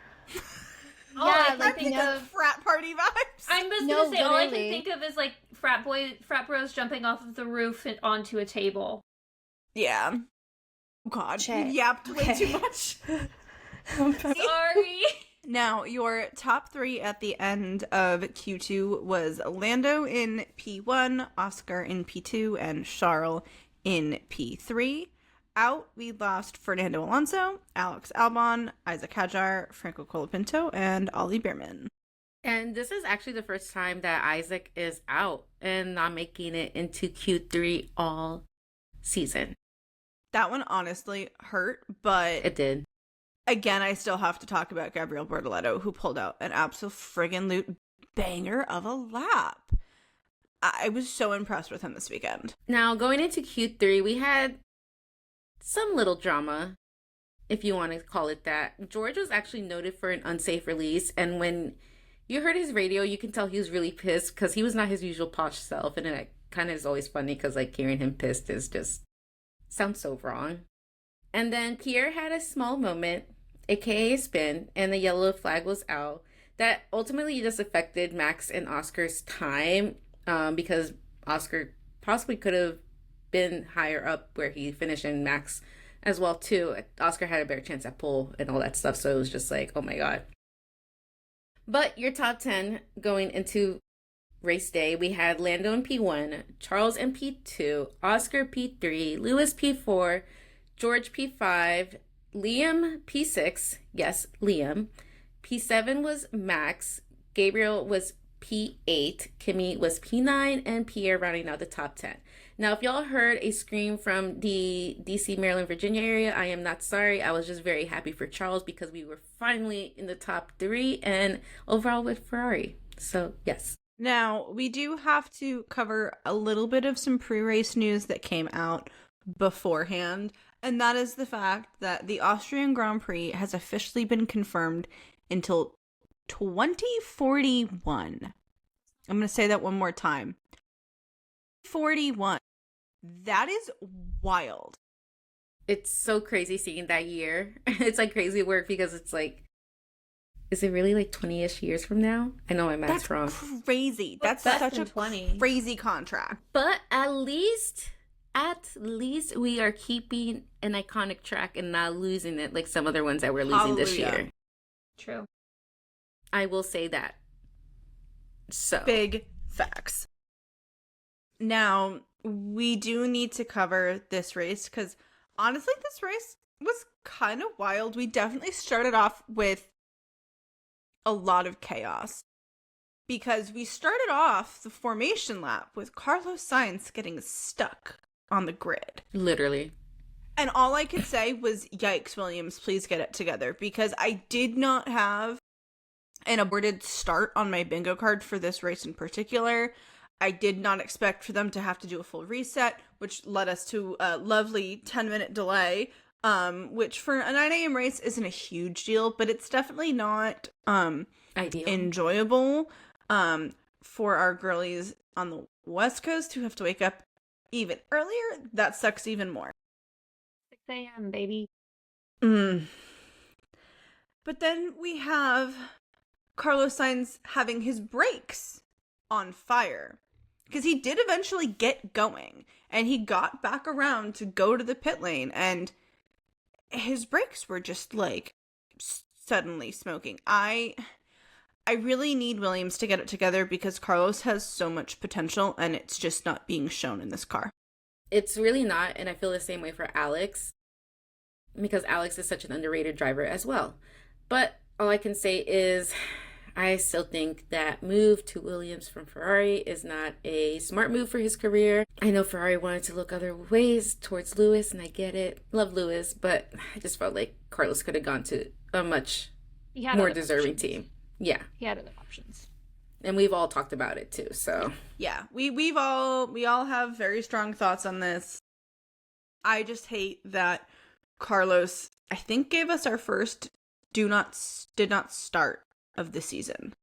Yeah, I think of frat party vibes. I'm just gonna say, all I can think of is like frat bros jumping off of the roof and onto a table. Yeah. Oh god, you yapped way too much. Sorry. Now, your top 3 at the end of Q2 was Lando in P1, Oscar in P2, and Charles in P3. Out, we lost Fernando Alonso, Alex Albon, Isaac Hadjar, Franco Colapinto, and Ollie Beerman. And this is actually the first time that Isaac is out and not making it into Q3 all season. That one honestly hurt, but... It did. Again, I still have to talk about Gabriel Bortoleto, who pulled out an absolute friggin' banger of a lap. I was so impressed with him this weekend. Now, going into Q3, we had some little drama, if you want to call it that. George was actually noted for an unsafe release, and when you heard his radio, you can tell he was really pissed because he was not his usual posh self, and it kind of is always funny because, like, hearing him pissed is just sounds so wrong. And then Pierre had a small moment, aka a spin, and the yellow flag was out. That ultimately just affected Max and Oscar's time, because Oscar possibly could have been higher up where he finished, and Max as well too. Oscar had a better chance at pole and all that stuff, so it was just like, oh my god. But your top 10 going into race day, we had Lando in P1, Charles in P2, Oscar P3, Lewis P4, George P5, Liam P6, yes, Liam. P7 was Max, Gabriel was P8, Kimi was P9, and Pierre rounding out the top 10. Now, if y'all heard a scream from the DC, Maryland, Virginia area, I am not sorry. I was just very happy for Charles because we were finally in the top 3 and overall with Ferrari. So, yes. Now, we do have to cover a little bit of some pre-race news that came out beforehand, and that is the fact that the Austrian Grand Prix has officially been confirmed until 2041. I'm going to say that one more time. 41. That is wild. It's so crazy seeing that year. It's like crazy work because it's like, is it really like 20-ish years from now? I know my math's wrong. Crazy. That's such a 20. crazy contract. But at least we are keeping an iconic track and not losing it like some other ones that we're losing this year. True. I will say that. So Big facts. Now, we do need to cover this race because honestly, this race was kind of wild. We definitely started off with a lot of chaos because we started off the formation lap with Carlos Sainz getting stuck on the grid. literally. And all I could say was, yikes, Williams, please get it together, because I did not have an aborted start on my bingo card for this race in particular. I did not expect for them to have to do a full reset, which led us to a lovely 10-minute delay, which for a 9 a.m. race isn't a huge deal, but it's definitely not Ideal. enjoyable for our girlies on the West Coast who have to wake up even earlier. That sucks even more. 6 a.m., baby. But then we have Carlos Sainz having his brakes on fire, because he did eventually get going and he got back around to go to the pit lane and his brakes were just like suddenly smoking. I really need Williams to get it together because Carlos has so much potential and it's just not being shown in this car. It's really not, and I feel the same way for Alex because Alex is such an underrated driver as well. But all I can say is I still think that move to Williams from Ferrari is not a smart move for his career. I know Ferrari wanted to look other ways towards Lewis, and I get it. Love Lewis, but I just felt like Carlos could have gone to a much more deserving team. Yeah. He had other options. And we've all talked about it too, so. Yeah, we all have very strong thoughts on this. I just hate that Carlos, I think, gave us our first did not start of the season,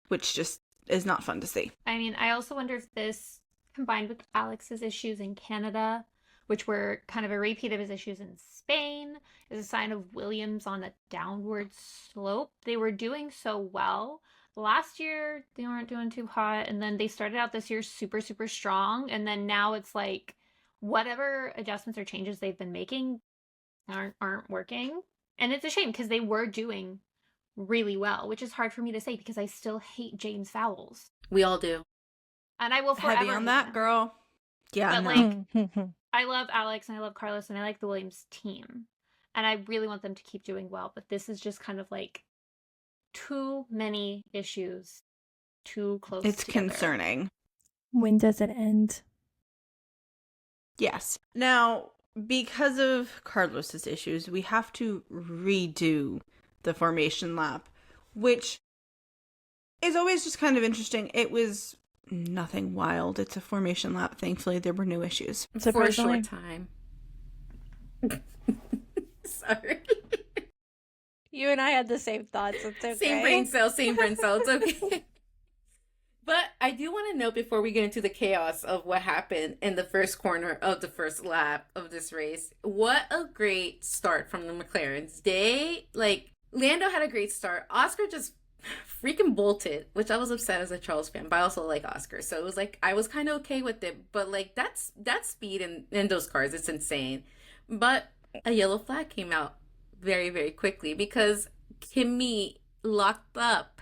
which just is not fun to see. I mean, I also wonder if this, combined with Alex's issues in Canada, which were kind of a repeat of his issues in Spain, is a sign of Williams on a downward slope. They were doing so well. Last year, they weren't doing too hot, and then they started out this year super, super strong, and then now it's like whatever adjustments or changes they've been making aren't working. And it's a shame because they were doing really well, which is hard for me to say because I still hate James Fowles. We all do. And I will forever Heavy on hate that, him. girl. Yeah, But no. I love Alex and I love Carlos and I like the Williams team. And I really want them to keep doing well. But this is just kind of like too many issues too close It's together. concerning. When does it end? Yes. Now, because of Carlos's issues, we have to redo the formation lap, which is always just kind of interesting. It was nothing wild. It's a formation lap. Thankfully, there were no issues. For a short time. Sorry. You and I had the same thoughts. It's okay. Same brain cell, It's okay. But I do want to note before we get into the chaos of what happened in the first corner of the first lap of this race, what a great start from the McLarens. Lando had a great start. Oscar just freaking bolted, which I was upset as a Charles fan, but I also like Oscar. So it was like, I was kind of okay with it. But like, that's speed in those cars. It's insane. But a yellow flag came out very, very quickly because Kimi locked up.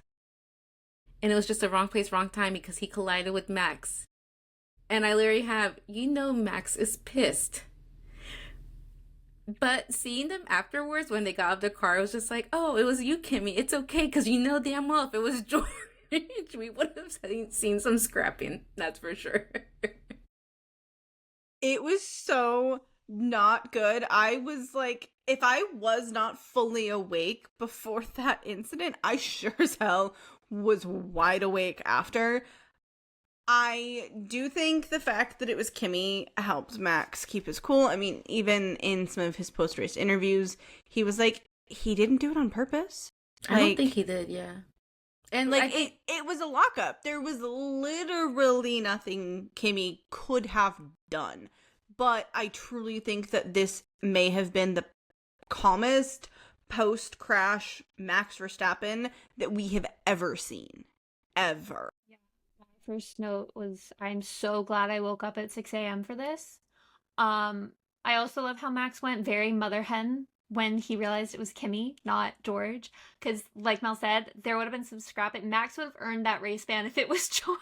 And it was just the wrong place, wrong time because he collided with Max. And I literally have, Max is pissed. But seeing them afterwards when they got out of the car, it was just like, oh, it was you, Kimmy. It's okay because damn well if it was George, we would have seen some scrapping, that's for sure. It was so not good. I was like, if I was not fully awake before that incident, I sure as hell was wide awake after. I do think the fact that it was Kimi helped Max keep his cool. I mean, even in some of his post-race interviews, he was like, he didn't do it on purpose. I don't think he did, yeah. And like, it was a lockup. There was literally nothing Kimi could have done. But I truly think that this may have been the calmest post-crash Max Verstappen that we have ever seen. Ever. Yeah. My first note was, I'm so glad I woke up at 6 a.m. for this. I also love how Max went very mother hen when he realized it was Kimi, not George. Because, like Mel said, there would have been some scrapping. Max would have earned that race ban if it was George.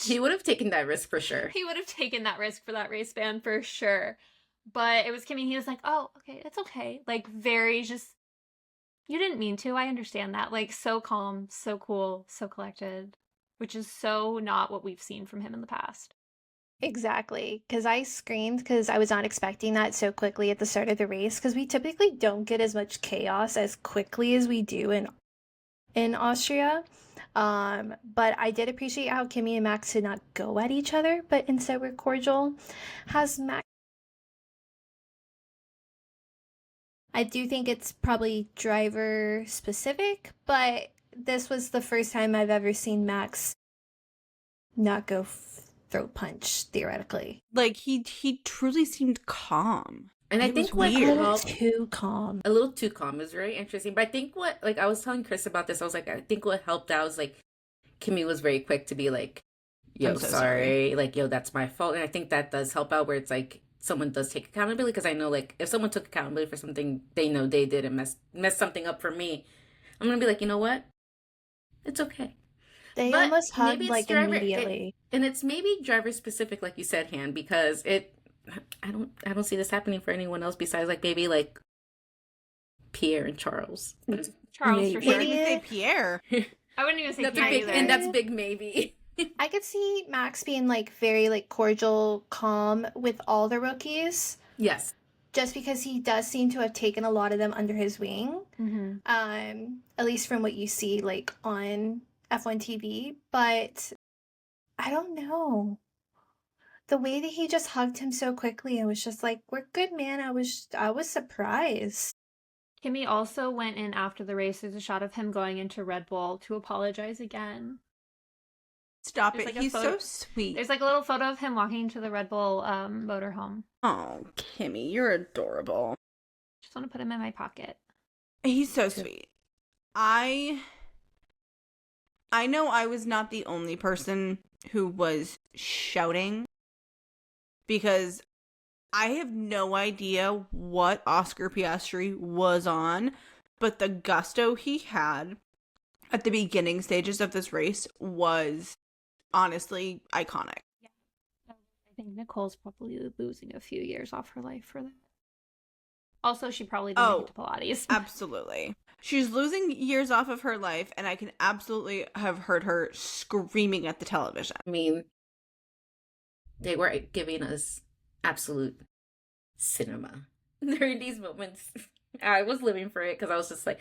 He would have taken that risk for sure. He would have taken that risk for that race ban for sure. But it was Kimi. He was like, oh, okay, it's okay. Like, very just, you didn't mean to. I understand that. Like, so calm, so cool, so collected, which is so not what we've seen from him in the past. Exactly, because I screamed because I was not expecting that so quickly at the start of the race, because we typically don't get as much chaos as quickly as we do in Austria. But I did appreciate how Kimi and Max did not go at each other, but instead were cordial. I do think it's probably driver specific, but this was the first time I've ever seen Max not go throat punch, theoretically. Like, he truly seemed calm. And I think what weird. A little too calm. A little too calm is very interesting. But I think what, like, I was telling Chris about this, I was like, I think what helped out was, like, Kimi was very quick to be like, yo, I'm so sorry. Like, yo, that's my fault. And I think that does help out where it's like, someone does take accountability. Because I know, like, if someone took accountability for something they know they did and mess something up for me, I'm going to be like, you know what? It's okay. They almost hugged, like, immediately. And it's maybe driver specific, like you said, Han, because I don't see this happening for anyone else besides, like, maybe, like, Pierre and Charles. Charles, for sure. I didn't say Pierre. I wouldn't even say That's Pierre either. and that's big maybe. I could see Max being, like, very, like, cordial, calm with all the rookies. Yes. Just because he does seem to have taken a lot of them under his wing. Mm-hmm. At least from what you see, like, on F1 TV. But I don't know. The way that he just hugged him so quickly, I was just like, we're good, man. I was surprised. Kimi also went in after the race. There's a shot of him going into Red Bull to apologize again. Stop There's it. like He's so sweet. There's like a little photo of him walking to the Red Bull motorhome. Oh, Kimi, you're adorable. Just want to put him in my pocket. He's so sweet. I know I was not the only person who was shouting, because I have no idea what Oscar Piastri was on, but the gusto he had at the beginning stages of this race was honestly iconic. Yeah. I think Nicole's probably losing a few years off her life for that. Also, she probably didn't get to Pilates. Absolutely. She's losing years off of her life, and I can absolutely have heard her screaming at the television. I mean, they were giving us absolute cinema during these moments. I was living for it because I was just like,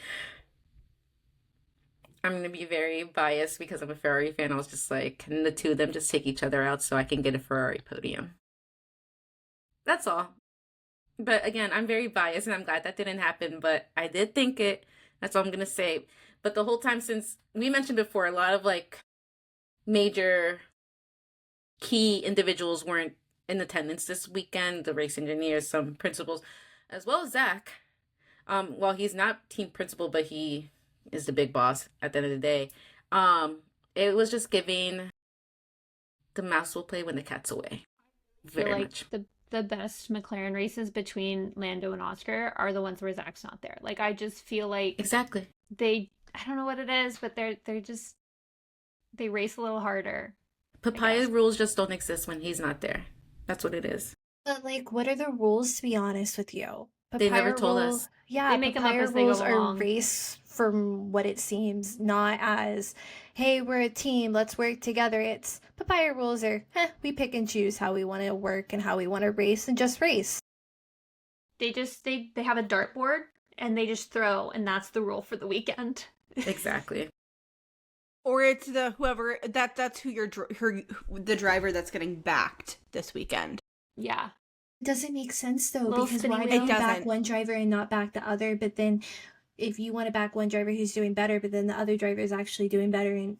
I'm going to be very biased because I'm a Ferrari fan. I was just like, can the two of them just take each other out so I can get a Ferrari podium? That's all. But again, I'm very biased and I'm glad that didn't happen, but I did think it. That's all I'm going to say. But the whole time, since we mentioned before, a lot of like major key individuals weren't in attendance this weekend, the race engineers, some principals, as well as Zak. While he's not team principal, but he is the big boss at the end of the day. It was just giving the mouse will play when the cat's away. Very like much. The best McLaren races between Lando and Oscar are the ones where Zak's not there. Like, I just feel like Exactly. I don't know what it is, but they race a little harder. Papaya rules just don't exist when he's not there. That's what it is. But, like, what are the rules, to be honest with you? They never told us. Yeah, They make them up papaya as they go rules are along. race from what it seems, not as, hey, we're a team, let's work together. It's papaya rules are, we pick and choose how we want to work and how we want to race and just race. They have a dartboard and they just throw, and that's the rule for the weekend. Exactly. Or it's the whoever that's who the driver that's getting backed this weekend. Yeah. It doesn't make sense though, Little because spinning why wheel. do you It back doesn't. one driver and not back the other? But then if you want to back one driver who's doing better, but then the other driver is actually doing better, and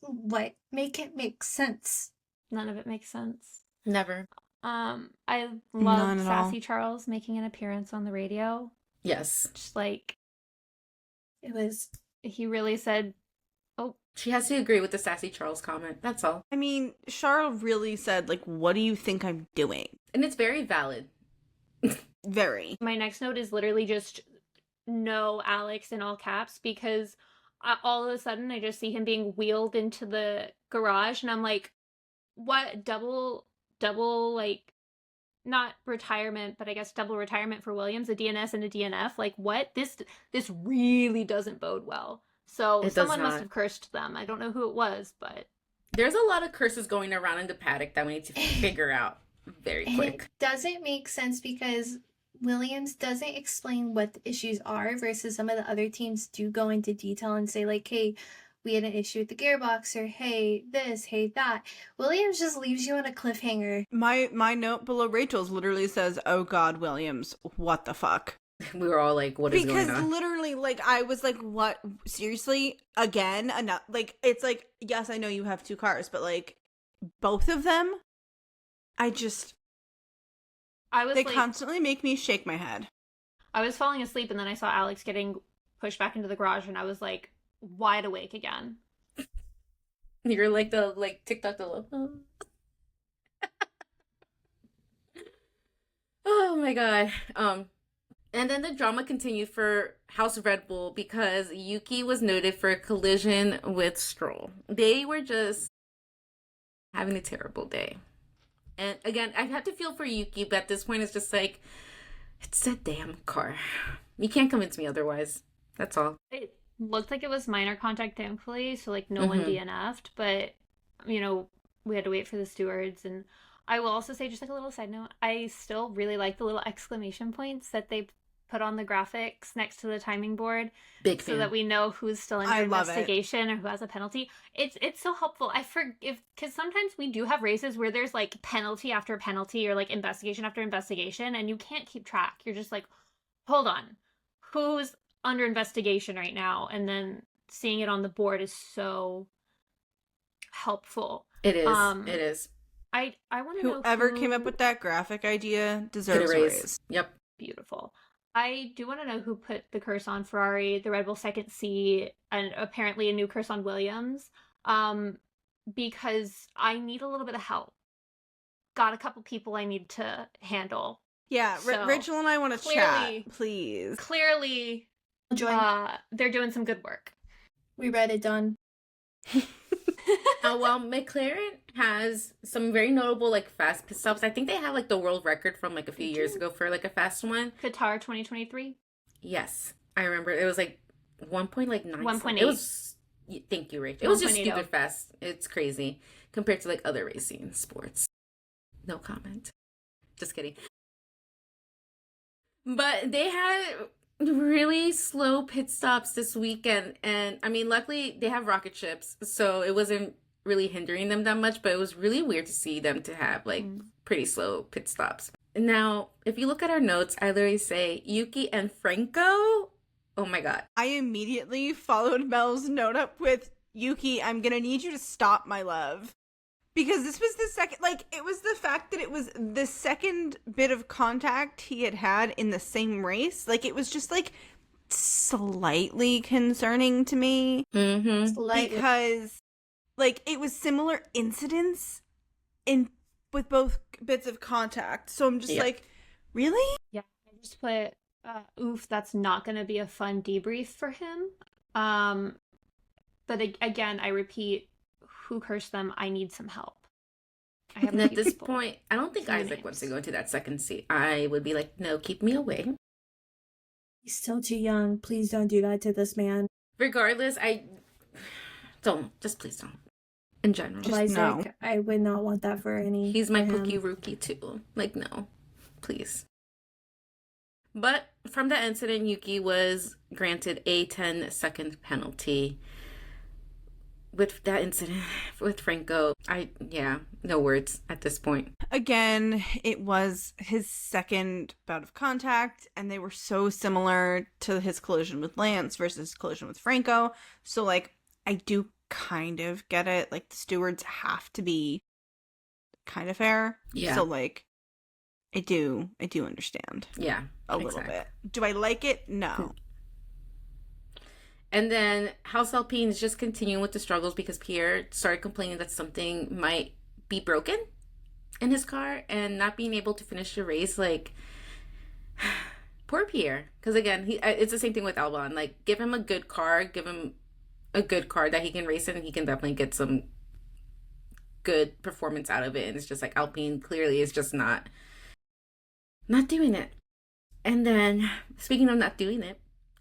what? Make it make sense. None of it makes sense. Never. I None love at all. Sassy Charles making an appearance on the radio. Yes. Just like, It was he really said, She has to agree with the Sassy Charles comment. That's all. I mean, Charles really said, like, what do you think I'm doing? And it's very valid. Very. my next note is literally just no Alex in all caps, because all of a sudden I just see him being wheeled into the garage and I'm like, what? Double like, not retirement, but I guess double retirement for Williams, a DNS and a DNF. Like, what? This really doesn't bode well. So It does someone must not. have cursed them. I don't know who it was, but There's a lot of curses going around in the paddock that we need to figure out very and quick. it doesn't make sense because Williams doesn't explain what the issues are versus some of the other teams do go into detail and say like, hey, we had an issue with the gearbox, or hey this, hey that. Williams just leaves you on a cliffhanger. My note below Rachel's literally says, "Oh God, Williams, what the fuck?" We were all like, what is Because going on? literally, like, I was like, "What? Seriously? Again? Enough?" Like, it's like, yes, I know you have two cars, but like, both of them, I was they like, constantly make me shake my head. I was falling asleep and then I saw Alex getting pushed back into the garage and I was like wide awake again. You're like the TikTok the little. Oh my god. And then the drama continued for House Red Bull because Yuki was noted for a collision with Stroll. They were just having a terrible day. And again, I have to feel for Yuki, but at this point it's just like, it's a damn car. You can't convince me otherwise. That's all. It looked like it was minor contact, thankfully, so like no one DNF'd, but you know, we had to wait for the stewards. And I will also say, just like a little side note, I still really like the little exclamation points that they put on the graphics next to the timing board, Big so fan. that we know who's still under I love it. investigation or who has a penalty. It's so helpful. I forgive, because sometimes we do have races where there's like penalty after penalty or like investigation after investigation, and you can't keep track. You're just like, hold on, who's under investigation right now? And then seeing it on the board is so helpful. It is. It is. I want to know Whoever who... came up with that graphic idea Get deserves a a raise. raise. Yep. Beautiful. I do want to know who put the curse on Ferrari, the Red Bull second seat, and apparently a new curse on Williams. Because I need a little bit of help. Got a couple people I need to handle. Yeah, So, Rachel and I want to clearly- chat, please. Clearly, Join. they're doing some good work. We read it done. Well, McLaren has some very notable like fast pit stops. I think they have like the world record from like a few years ago for like a fast one. Qatar 2023. Yes, I remember it was like 1.9. 1.8. It was. Thank you, Rachel. It was just 1.80. stupid fast. It's crazy compared to like other racing sports. No comment. Just kidding. But they had really slow pit stops this weekend, and I mean, luckily they have rocket ships, so it wasn't really hindering them that much. But it was really weird to see them to have like pretty slow pit stops. Now, if you look at our notes, I literally say Yuki and Franco. Oh my god. I immediately followed Mel's note up with, Yuki, I'm gonna need you to stop, my love. Because this was the second, like, it was the fact that it was the second bit of contact he had in the same race. Like, it was just, like, slightly concerning to me. Because, like, it was similar incidents with both bits of contact. So I'm just like, really? Yeah, I just put, oof, that's not going to be a fun debrief for him. But again, I repeat, who cursed them? I need some help. I have And a at few this people. point, I don't think Few Isaac names. wants to go into that second seat. I would be like, no, keep me away. He's still too young. Please don't do that to this man. Regardless, please don't. In general. Just Isaac, no. I would not want that for any. He's my for him. cookie rookie too. Like, no. Please. But from that incident, Yuki was granted a 10-second penalty. With that incident with Franco, no words at this point. Again, it was his second bout of contact, and they were so similar to his collision with Lance versus his collision with Franco. So, like, I do kind of get it. Like, the stewards have to be kind of fair. Yeah. So, like, I do understand. Yeah. A little bit. Do I like it? No. And then House Alpine is just continuing with the struggles because Pierre started complaining that something might be broken in his car and not being able to finish the race. Like, poor Pierre. Because again, it's the same thing with Albon. Like, give him a good car, that he can race in, and he can definitely get some good performance out of it. And it's just like Alpine clearly is just not doing it. And then, speaking of not doing it,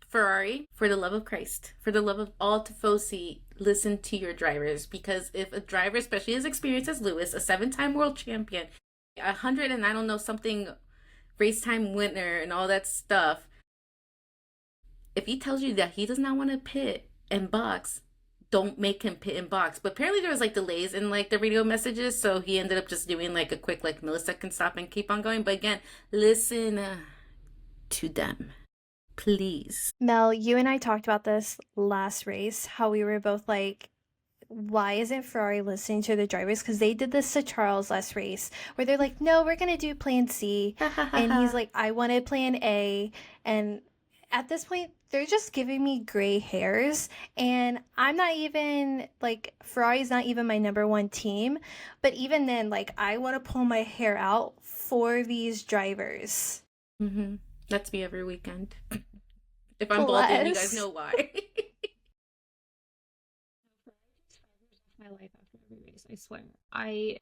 Ferrari, for the love of Christ, for the love of all Tifosi, listen to your drivers. Because if a driver, especially as experienced as Lewis, a 7-time world champion, 100 and I don't know something race time winner and all that stuff, if he tells you that he does not want to pit and box, don't make him pit and box. But apparently there was like delays in like the radio messages, so he ended up just doing like a quick like millisecond stop and keep on going. But again, listen to them. Please. Mel, you and I talked about this last race, how we were both like, why isn't Ferrari listening to the drivers? Because they did this to Charles last race, where they're like, no, we're going to do plan C. And he's like, I wanted plan A. And at this point, they're just giving me gray hairs. And I'm not even, like, Ferrari's not even my number one team. But even then, like, I want to pull my hair out for these drivers. Mm-hmm. That's me every weekend. If I'm balding, you guys know why. My life after every race, I swear. I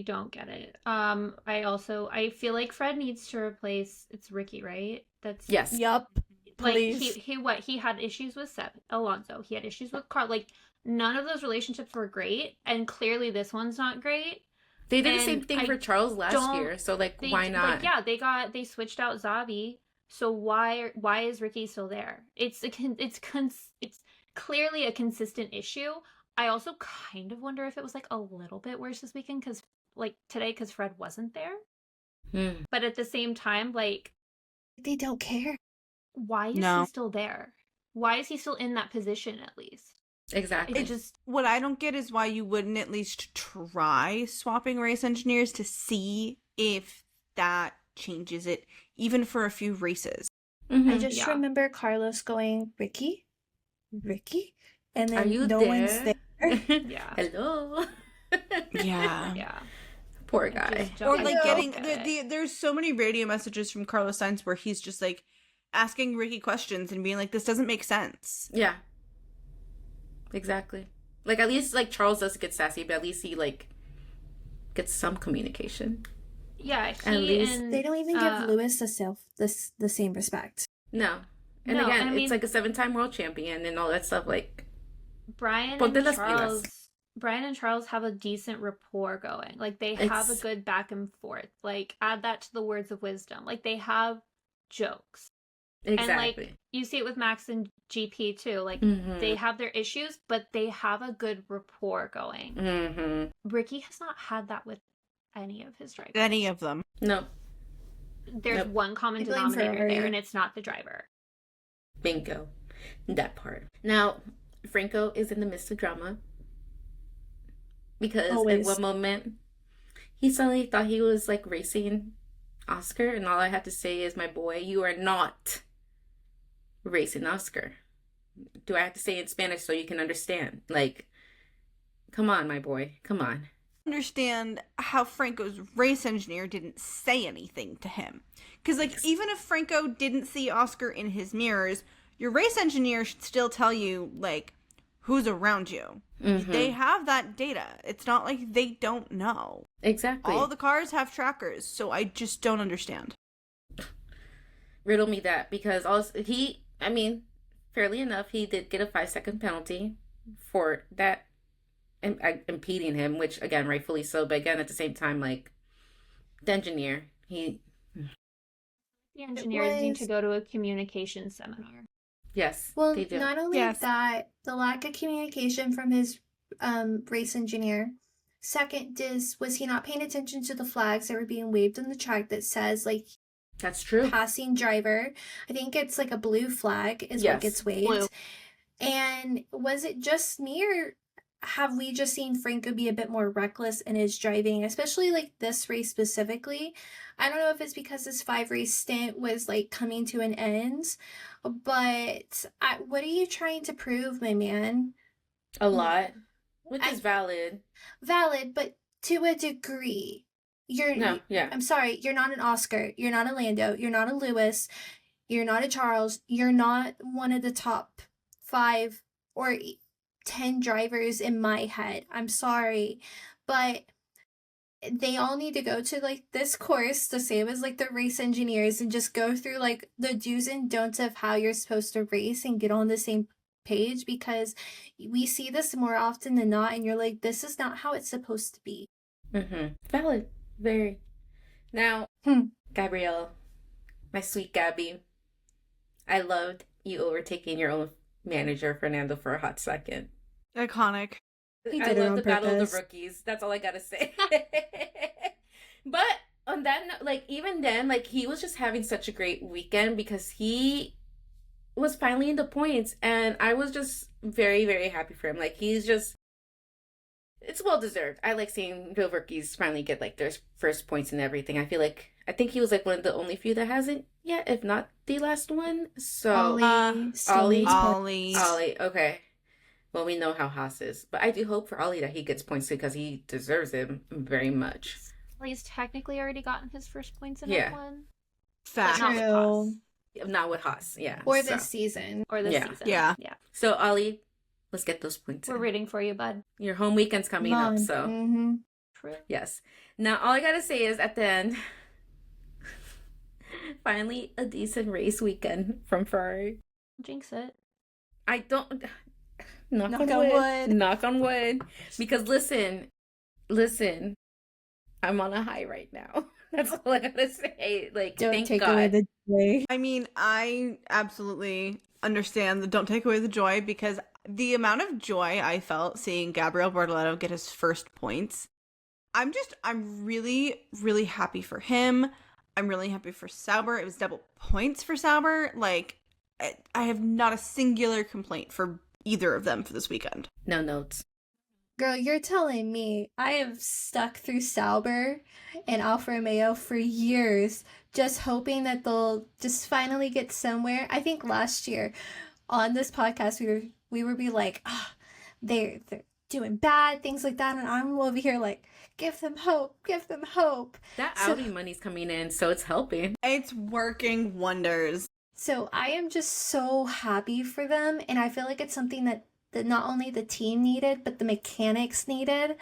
don't get it. I feel like Fred needs to replace, it's Ricky, right? That's Yes. Yup. like Please. he had issues with Alonso. He had issues with Carl. Like, none of those relationships were great, and clearly this one's not great. They did the And same thing for Charles last year, so like, why not? Like, yeah, they switched out Zabi. So why is Ricky still there? It's clearly a consistent issue. I also kind of wonder if it was like a little bit worse this weekend because Fred wasn't there. But at the same time, like, They don't care. why is he still there? Why is he still in that position at least? Exactly. What I don't get is why you wouldn't at least try swapping race engineers to see if that changes it, even for a few races. Mm-hmm. I just remember Carlos going, Ricky? And then Are you no there? one's there. Yeah. Hello. Yeah. Yeah. Poor guy. Or I like know. getting there's so many radio messages from Carlos Sainz where he's just like asking Ricky questions and being like, this doesn't make sense. Yeah. Exactly. Like, at least like Charles does get sassy, but at least he like gets some communication. Yeah, At least They don't even give Lewis the same respect. No. And No, again, I mean- it's like a 7-time world champion and all that stuff. Like, Brian Ponte and las pilas. Charles have a decent rapport going. Like, they have a It's- good back and forth. Like, add that to the words of wisdom. Like, they have jokes. exactly. And like, you see it with Max and GP too. Like, Mhm. they have their issues, but they have a good rapport going. Mm-hmm. Ricky has not had that with any of his drivers. Any of them. No. There's Nope. one common I blame denominator Ferrari. there, and it's not the driver. Bingo. That part. Now, Franco is in the midst of drama. Because Always. at one moment, he suddenly thought he was like racing Oscar. And all I have to say is, my boy, you are not racing Oscar. Do I have to say it in Spanish so you can understand? Like, come on, my boy. Come on. Understand how Franco's race engineer didn't say anything to him. Because, like, even if Franco didn't see Oscar in his mirrors, your race engineer should still tell you, like, who's around you. Mhm. They have that data. It's not like they don't know. Exactly. All the cars have trackers, so I just don't understand. Riddle me that, because fairly enough, he did get a 5-second penalty for that impeding him, which again, rightfully so. But again, at the same time, like the engineer, The engineers need to go to a communication seminar. yes, Well, they do. not only Yes. that, the lack of communication from his race engineer. Second was he not paying attention to the flags that were being waved on the track that says like That's true. passing driver? I think it's like a blue flag is Yes, what gets waved. blue. And was it just me, or have we just seen Franco be a bit more reckless in his driving, especially like this race specifically? I don't know if it's because his 5-race stint was like coming to an end, but what are you trying to prove, my man? A lot, which is valid. Valid, but to a degree. I'm sorry, you're not an Oscar, you're not a Lando, you're not a Lewis, you're not a Charles, you're not one of the top 5 or 10 drivers in my head. I'm sorry, but they all need to go to like this course, the same as like the race engineers, and just go through like the do's and don'ts of how you're supposed to race and get on the same page, because we see this more often than not, and you're like, this is not how it's supposed to be. Valid, very. Now, Gabrielle, my sweet Gabby, I loved you overtaking your own manager Fernando for a hot second. Iconic. He I did it love on the battle of purpose. the rookies. That's all I gotta say. But on that note, like even then, like he was just having such a great weekend because he was finally in the points, and I was just very, very happy for him. Like it's well deserved. I like seeing the rookies finally get like their first points and everything. I think he was like one of the only few that hasn't yet, if not the last one. So Ollie. Okay. Well, we know how Haas is, but I do hope for Ollie that he gets points because he deserves them very much. Well, he's technically already gotten his first points in Yeah. F1. Fact. Not with Haas. Not with Haas, yeah. Or so. this season. Or this Yeah. season. Yeah. Yeah. So Ollie, let's get those points. We're in. rooting for you, bud. Your home weekend's coming up, so True. yes. Now all I gotta say is at the end, finally a decent race weekend from Ferrari. Jinx it. I don't. Knock on on wood. wood. Knock on wood. Because listen, I'm on a high right now. That's all I gotta say. Like, Don't thank take God. away the joy. I mean, I absolutely understand the don't take away the joy, because the amount of joy I felt seeing Gabriel Bortoleto get his first points, I'm really, really happy for him. I'm really happy for Sauber. It was double points for Sauber. Like, I have not a singular complaint for either of them for this weekend. No notes. Girl, you're telling me I have stuck through Sauber and Alfa Romeo for years, just hoping that they'll just finally get somewhere. I think last year on this podcast we were be like, they're doing bad, things like that, and I'm over here like, give them hope. That So- Audi money's coming in, so it's helping. It's working wonders. So I am just so happy for them, and I feel like it's something that not only the team needed, but the mechanics needed,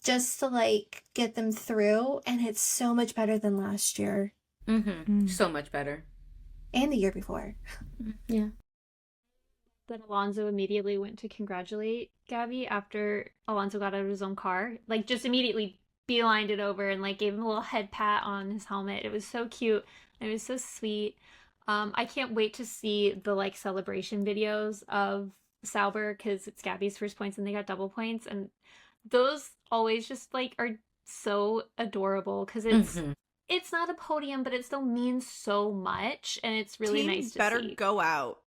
just to like get them through, and it's so much better than last year So much better. and the year before. Yeah. That Alonso immediately went to congratulate Gabby after Alonso got out of his own car. Like, just immediately beelined it over and like gave him a little head pat on his helmet. It was so cute. It was so sweet. I can't wait to see the like celebration videos of Sauber, because it's Gabby's first points and they got double points, and those always just like are so adorable because it's not a podium, but it still means so much, and it's really Teams nice to better see. go out.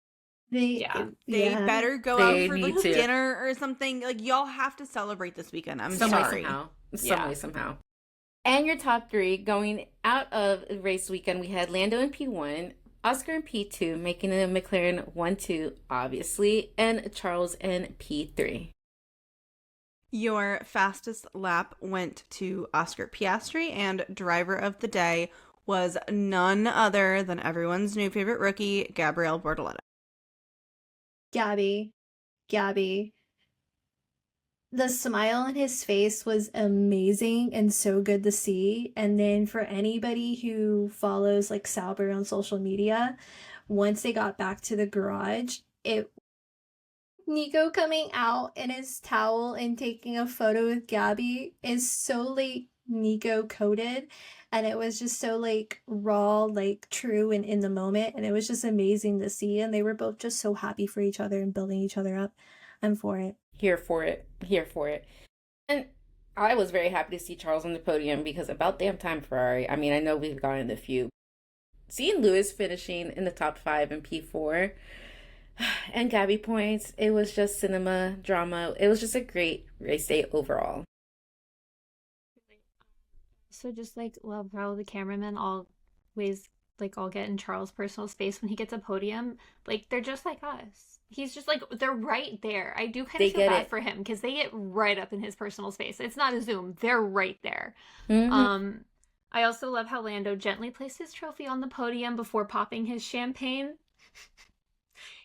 They Better go They out for need like to. dinner or something. Like, y'all have to celebrate this weekend. I'm Some way, sorry. somehow. Yeah. Somehow. And your top three going out of race weekend, we had Lando in P1, Oscar in P2, making it a McLaren 1-2, obviously, and Charles in P3. Your fastest lap went to Oscar Piastri, and driver of the day was none other than everyone's new favorite rookie, Gabriel Bortoleto. Gabby. The smile on his face was amazing and so good to see. And then for anybody who follows like Sauber on social media, once they got back to the garage, Nico coming out in his towel and taking a photo with Gabby is so like Nico coded, and it was just so like raw, like true and in the moment, and it was just amazing to see, and they were both just so happy for each other and building each other up. I'm for it. Here for it. Here for it. And I was very happy to see Charles on the podium because about damn time Ferrari. I mean, I know we've gotten a few. Seeing Lewis finishing in the top 5 in P4 and Gabby points, it was just cinema, drama. It was just a great race day overall. So just like love how the cameramen always like all get in Charles' personal space when he gets a podium. Like they're just like us. He's just like they're right there. I do kind of feel bad for him because they get right up in his personal space. It's not a zoom. They're right there. Mm-hmm. I also love how Lando gently placed his trophy on the podium before popping his champagne.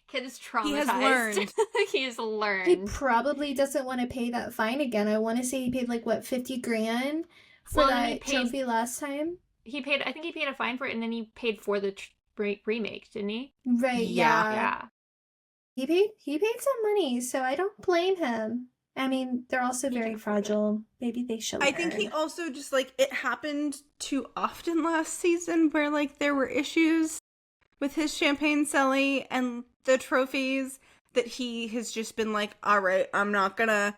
Kid is traumatized. He has learned. He has learned. He probably doesn't want to pay that fine again. I want to say he paid like what, 50 grand for that trophy last time. I think he paid a fine for it, and then he paid for the remake, didn't he? Right. Yeah. He paid some money, so I don't blame him. I mean, they're also very fragile. Maybe they should learn. I think he also just like it happened too often last season where like there were issues with his champagne celly and the trophies that he has just been like, all right, I'm not gonna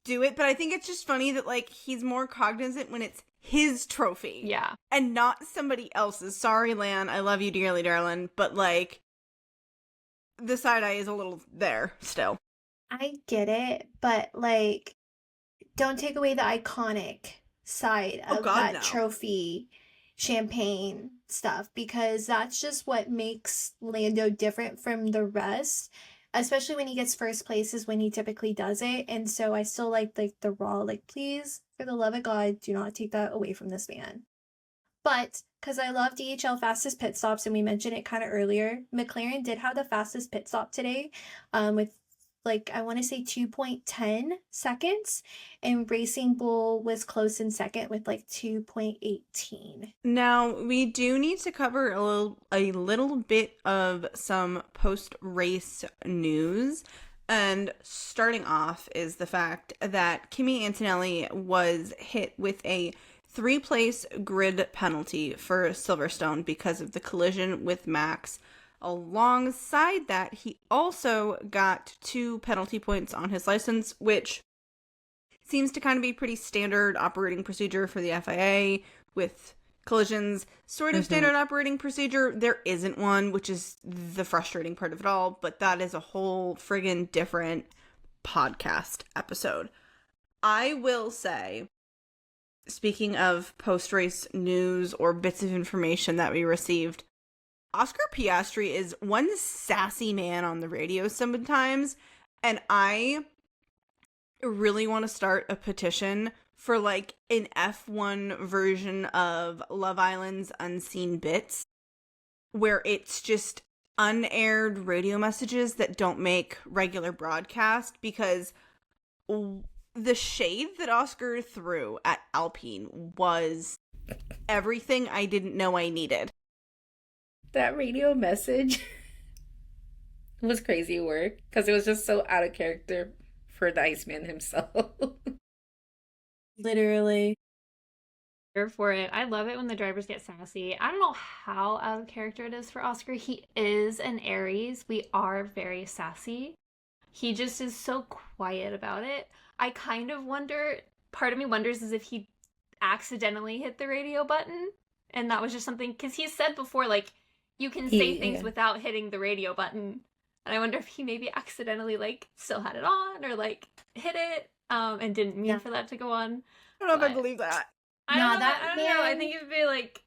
do it. But I think it's just funny that like he's more cognizant when it's his trophy. Yeah. And not somebody else's. Sorry, Lan, I love you dearly, darling. But like the side eye is a little there still. I get it, but like don't take away the iconic side of that trophy champagne stuff, because that's just what makes Lando different from the rest, especially when he gets first place is when he typically does it. And so I still like the raw, like, please, for the love of God, do not take that away from this man. But because I love DHL fastest pit stops, and we mentioned it kind of earlier, McLaren did have the fastest pit stop today with like, I want to say 2.10 seconds, and Racing Bull was close in second with like 2.18. Now, we do need to cover a little bit of some post-race news. And starting off is the fact that Kimi Antonelli was hit with a 3-place grid penalty for Silverstone because of the collision with Max. Alongside that, he also got 2 penalty points on his license, which seems to kind of be pretty standard operating procedure for the FIA with collisions. Sort of standard operating procedure. There isn't one, which is the frustrating part of it all, but that is a whole friggin' different podcast episode. I will say, speaking of post-race news or bits of information that we received, Oscar Piastri is one sassy man on the radio sometimes, and I really want to start a petition for like an F1 version of Love Island's Unseen Bits, where it's just unaired radio messages that don't make regular broadcast, because the shade that Oscar threw at Alpine was everything I didn't know I needed. That radio message was crazy work because it was just so out of character for the Iceman himself. Literally. Here for it. I love it when the drivers get sassy. I don't know how out of character it is for Oscar. He is an Aries. We are very sassy. He just is so quiet about it. I kind of wonder, part of me wonders is if he accidentally hit the radio button and that was just something, because he said before, like, you can say things without hitting the radio button. And I wonder if he maybe accidentally, like, still had it on or, like, hit it and didn't mean for that to go on. I don't know if I believe that. I don't know. I think it would be, like...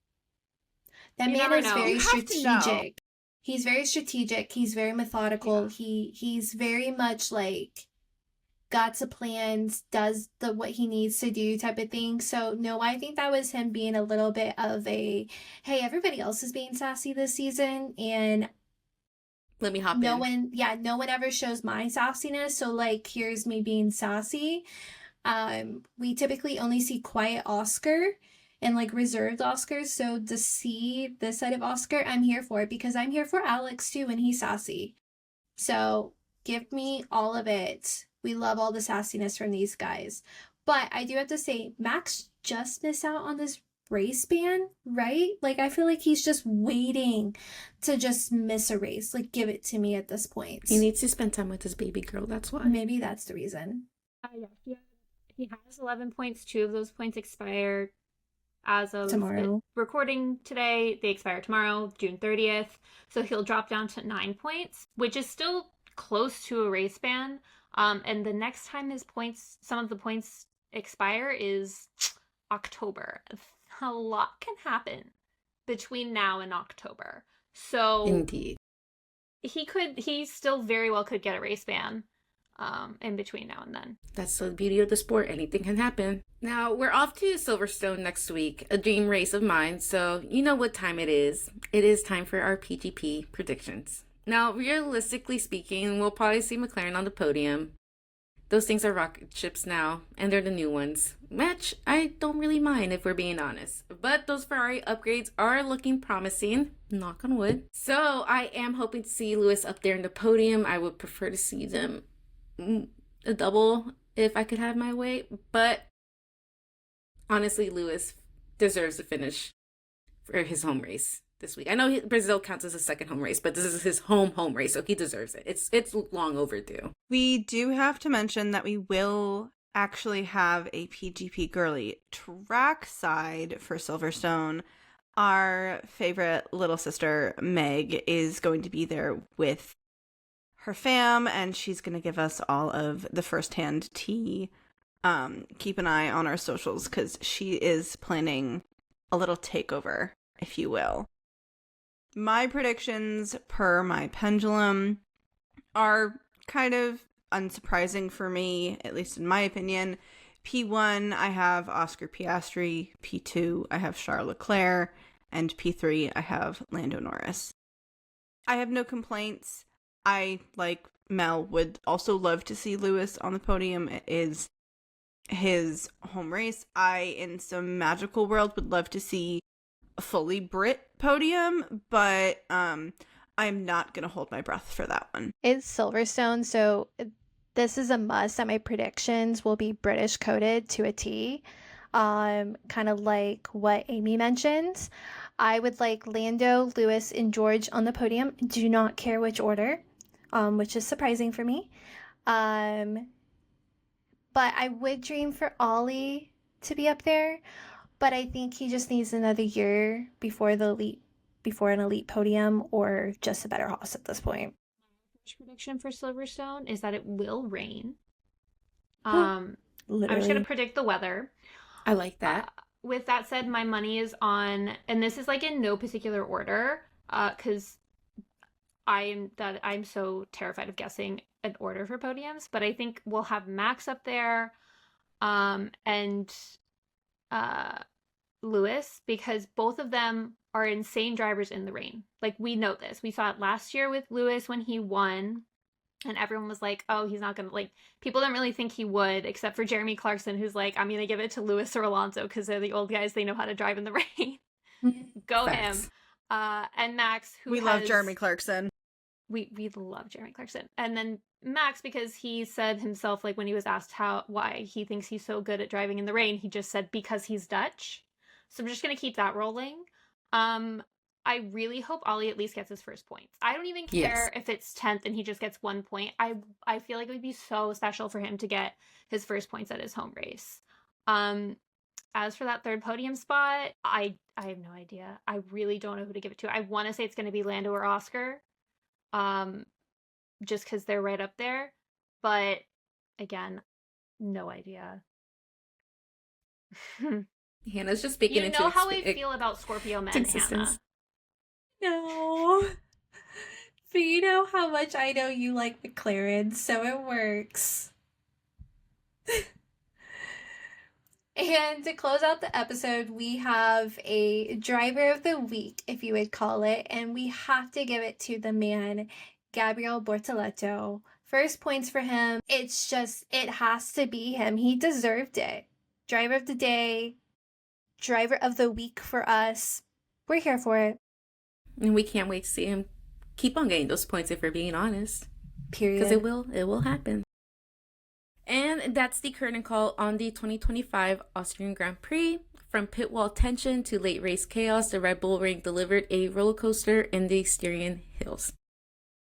That man is very strategic. He's very strategic. He's very methodical. Yeah. He's very much, like, got to plans, does what he needs to do type of thing. So no, I think that was him being a little bit of a, hey, everybody else is being sassy this season, and let me hop in. No one ever shows my sassiness, so like here's me being sassy. We typically only see quiet Oscar and like reserved Oscars. So to see this side of Oscar, I'm here for it because I'm here for Alex too, and he's sassy. So give me all of it. We love all the sassiness from these guys. But I do have to say, Max just missed out on this race ban, right? Like, I feel like he's just waiting to just miss a race. Like, give it to me at this point. He needs to spend time with his baby girl, that's why. Maybe that's the reason. Yeah, he has 11 points. 2 of those points expire as of Tomorrow. Recording today. They expire tomorrow, June 30th. So he'll drop down to 9 points, which is still close to a race ban. And the next time some of the points expire is October. A lot can happen between now and October. So Indeed. He still very well could get a race ban in between now and then. That's the beauty of the sport. Anything can happen. Now, we're off to Silverstone next week, a dream race of mine, so you know what time it is. It is time for our PGP predictions. Now, realistically speaking, we'll probably see McLaren on the podium. Those things are rocket ships now, and they're the new ones. Which I don't really mind if we're being honest. But those Ferrari upgrades are looking promising, knock on wood. So I am hoping to see Lewis up there in the podium. I would prefer to see them a double if I could have my way. But honestly, Lewis deserves to finish for his home race this week. I know Brazil counts as a second home race, but this is his home race, so he deserves it. It's long overdue. We do have to mention that we will actually have a PGP girly trackside for Silverstone. Our favorite little sister, Meg, is going to be there with her fam, and she's going to give us all of the firsthand tea. Keep an eye on our socials because she is planning a little takeover, if you will. My predictions per my pendulum are kind of unsurprising for me, at least in my opinion. P1, I have Oscar Piastri. P2, I have Charles Leclerc. And P3, I have Lando Norris. I have no complaints. I, like Mel, would also love to see Lewis on the podium. It is his home race. I, in some magical world, would love to see a fully Brit podium, but I'm not going to hold my breath for that one. It's Silverstone, so this is a must that my predictions will be British coded to a T. Kind of like what Amy mentions. I would like Lando, Lewis, and George on the podium. Do not care which order, which is surprising for me. But I would dream for Ollie to be up there. But I think he just needs another year before an elite podium or just a better horse at this point. Prediction for Silverstone is that it will rain. I'm just going to predict the weather. I like that. With that said, my money is on, and this is like in no particular order, because I'm so terrified of guessing an order for podiums, but I think we'll have Max up there, and Lewis, because both of them are insane drivers in the rain. Like, we know this. We saw it last year with Lewis when he won, and everyone was like, oh, he's not gonna, like, people didn't really think he would, except for Jeremy Clarkson, who's like, I'm gonna give it to Lewis or Alonso because they're the old guys, they know how to drive in the rain. Go Facts. him. And Max, who We love Jeremy Clarkson. We love Jeremy Clarkson. And then Max, because he said himself, like, when he was asked why he thinks he's so good at driving in the rain, he just said because he's Dutch. So I'm just gonna keep that rolling. I really hope Ollie at least gets his first points. I don't even care if it's 10th and he just gets 1 point. I feel like it would be so special for him to get his first points at his home race. As for that third podium spot, I have no idea. I really don't know who to give it to. I want to say it's going to be Lando or Oscar, just because they're right up there. But again, no idea. Hannah's just speaking into You know how I feel about Scorpio men, Hannah. No. But you know how much I know you like McLaren, so it works. And to close out the episode, we have a driver of the week, if you would call it, and we have to give it to the man, Gabriel Bortoleto. First points for him. It has to be him. He deserved it. Driver of the day. driver of the week for us. We're here for it. And we can't wait to see him keep on getting those points if we're being honest. Period. Because it will happen. And that's the curtain call on the 2025 Austrian Grand Prix. From pit wall tension to late race chaos, the Red Bull Ring delivered a roller coaster in the Styrian Hills.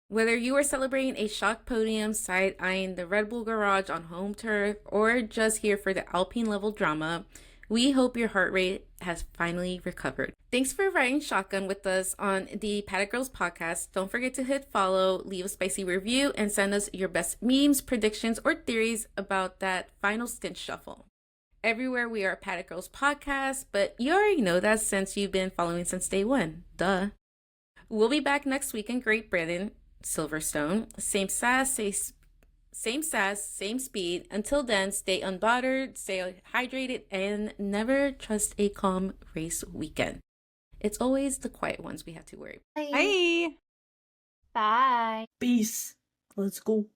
Whether you are celebrating a shock podium, side-eyeing the Red Bull garage on home turf, or just here for the Alpine level drama, we hope your heart rate has finally recovered. Thanks for riding shotgun with us on the Paddock Girls podcast. Don't forget to hit follow, leave a spicy review, and send us your best memes, predictions, or theories about that final stint shuffle. Everywhere we are Paddock Girls podcast, but you already know that since you've been following since day one. Duh. We'll be back next week in Great Britain, Silverstone. Same sass, same speed. Until then, stay unbothered, stay hydrated, and never trust a calm race weekend. It's always the quiet ones we have to worry. Bye. Bye. Peace. Let's go.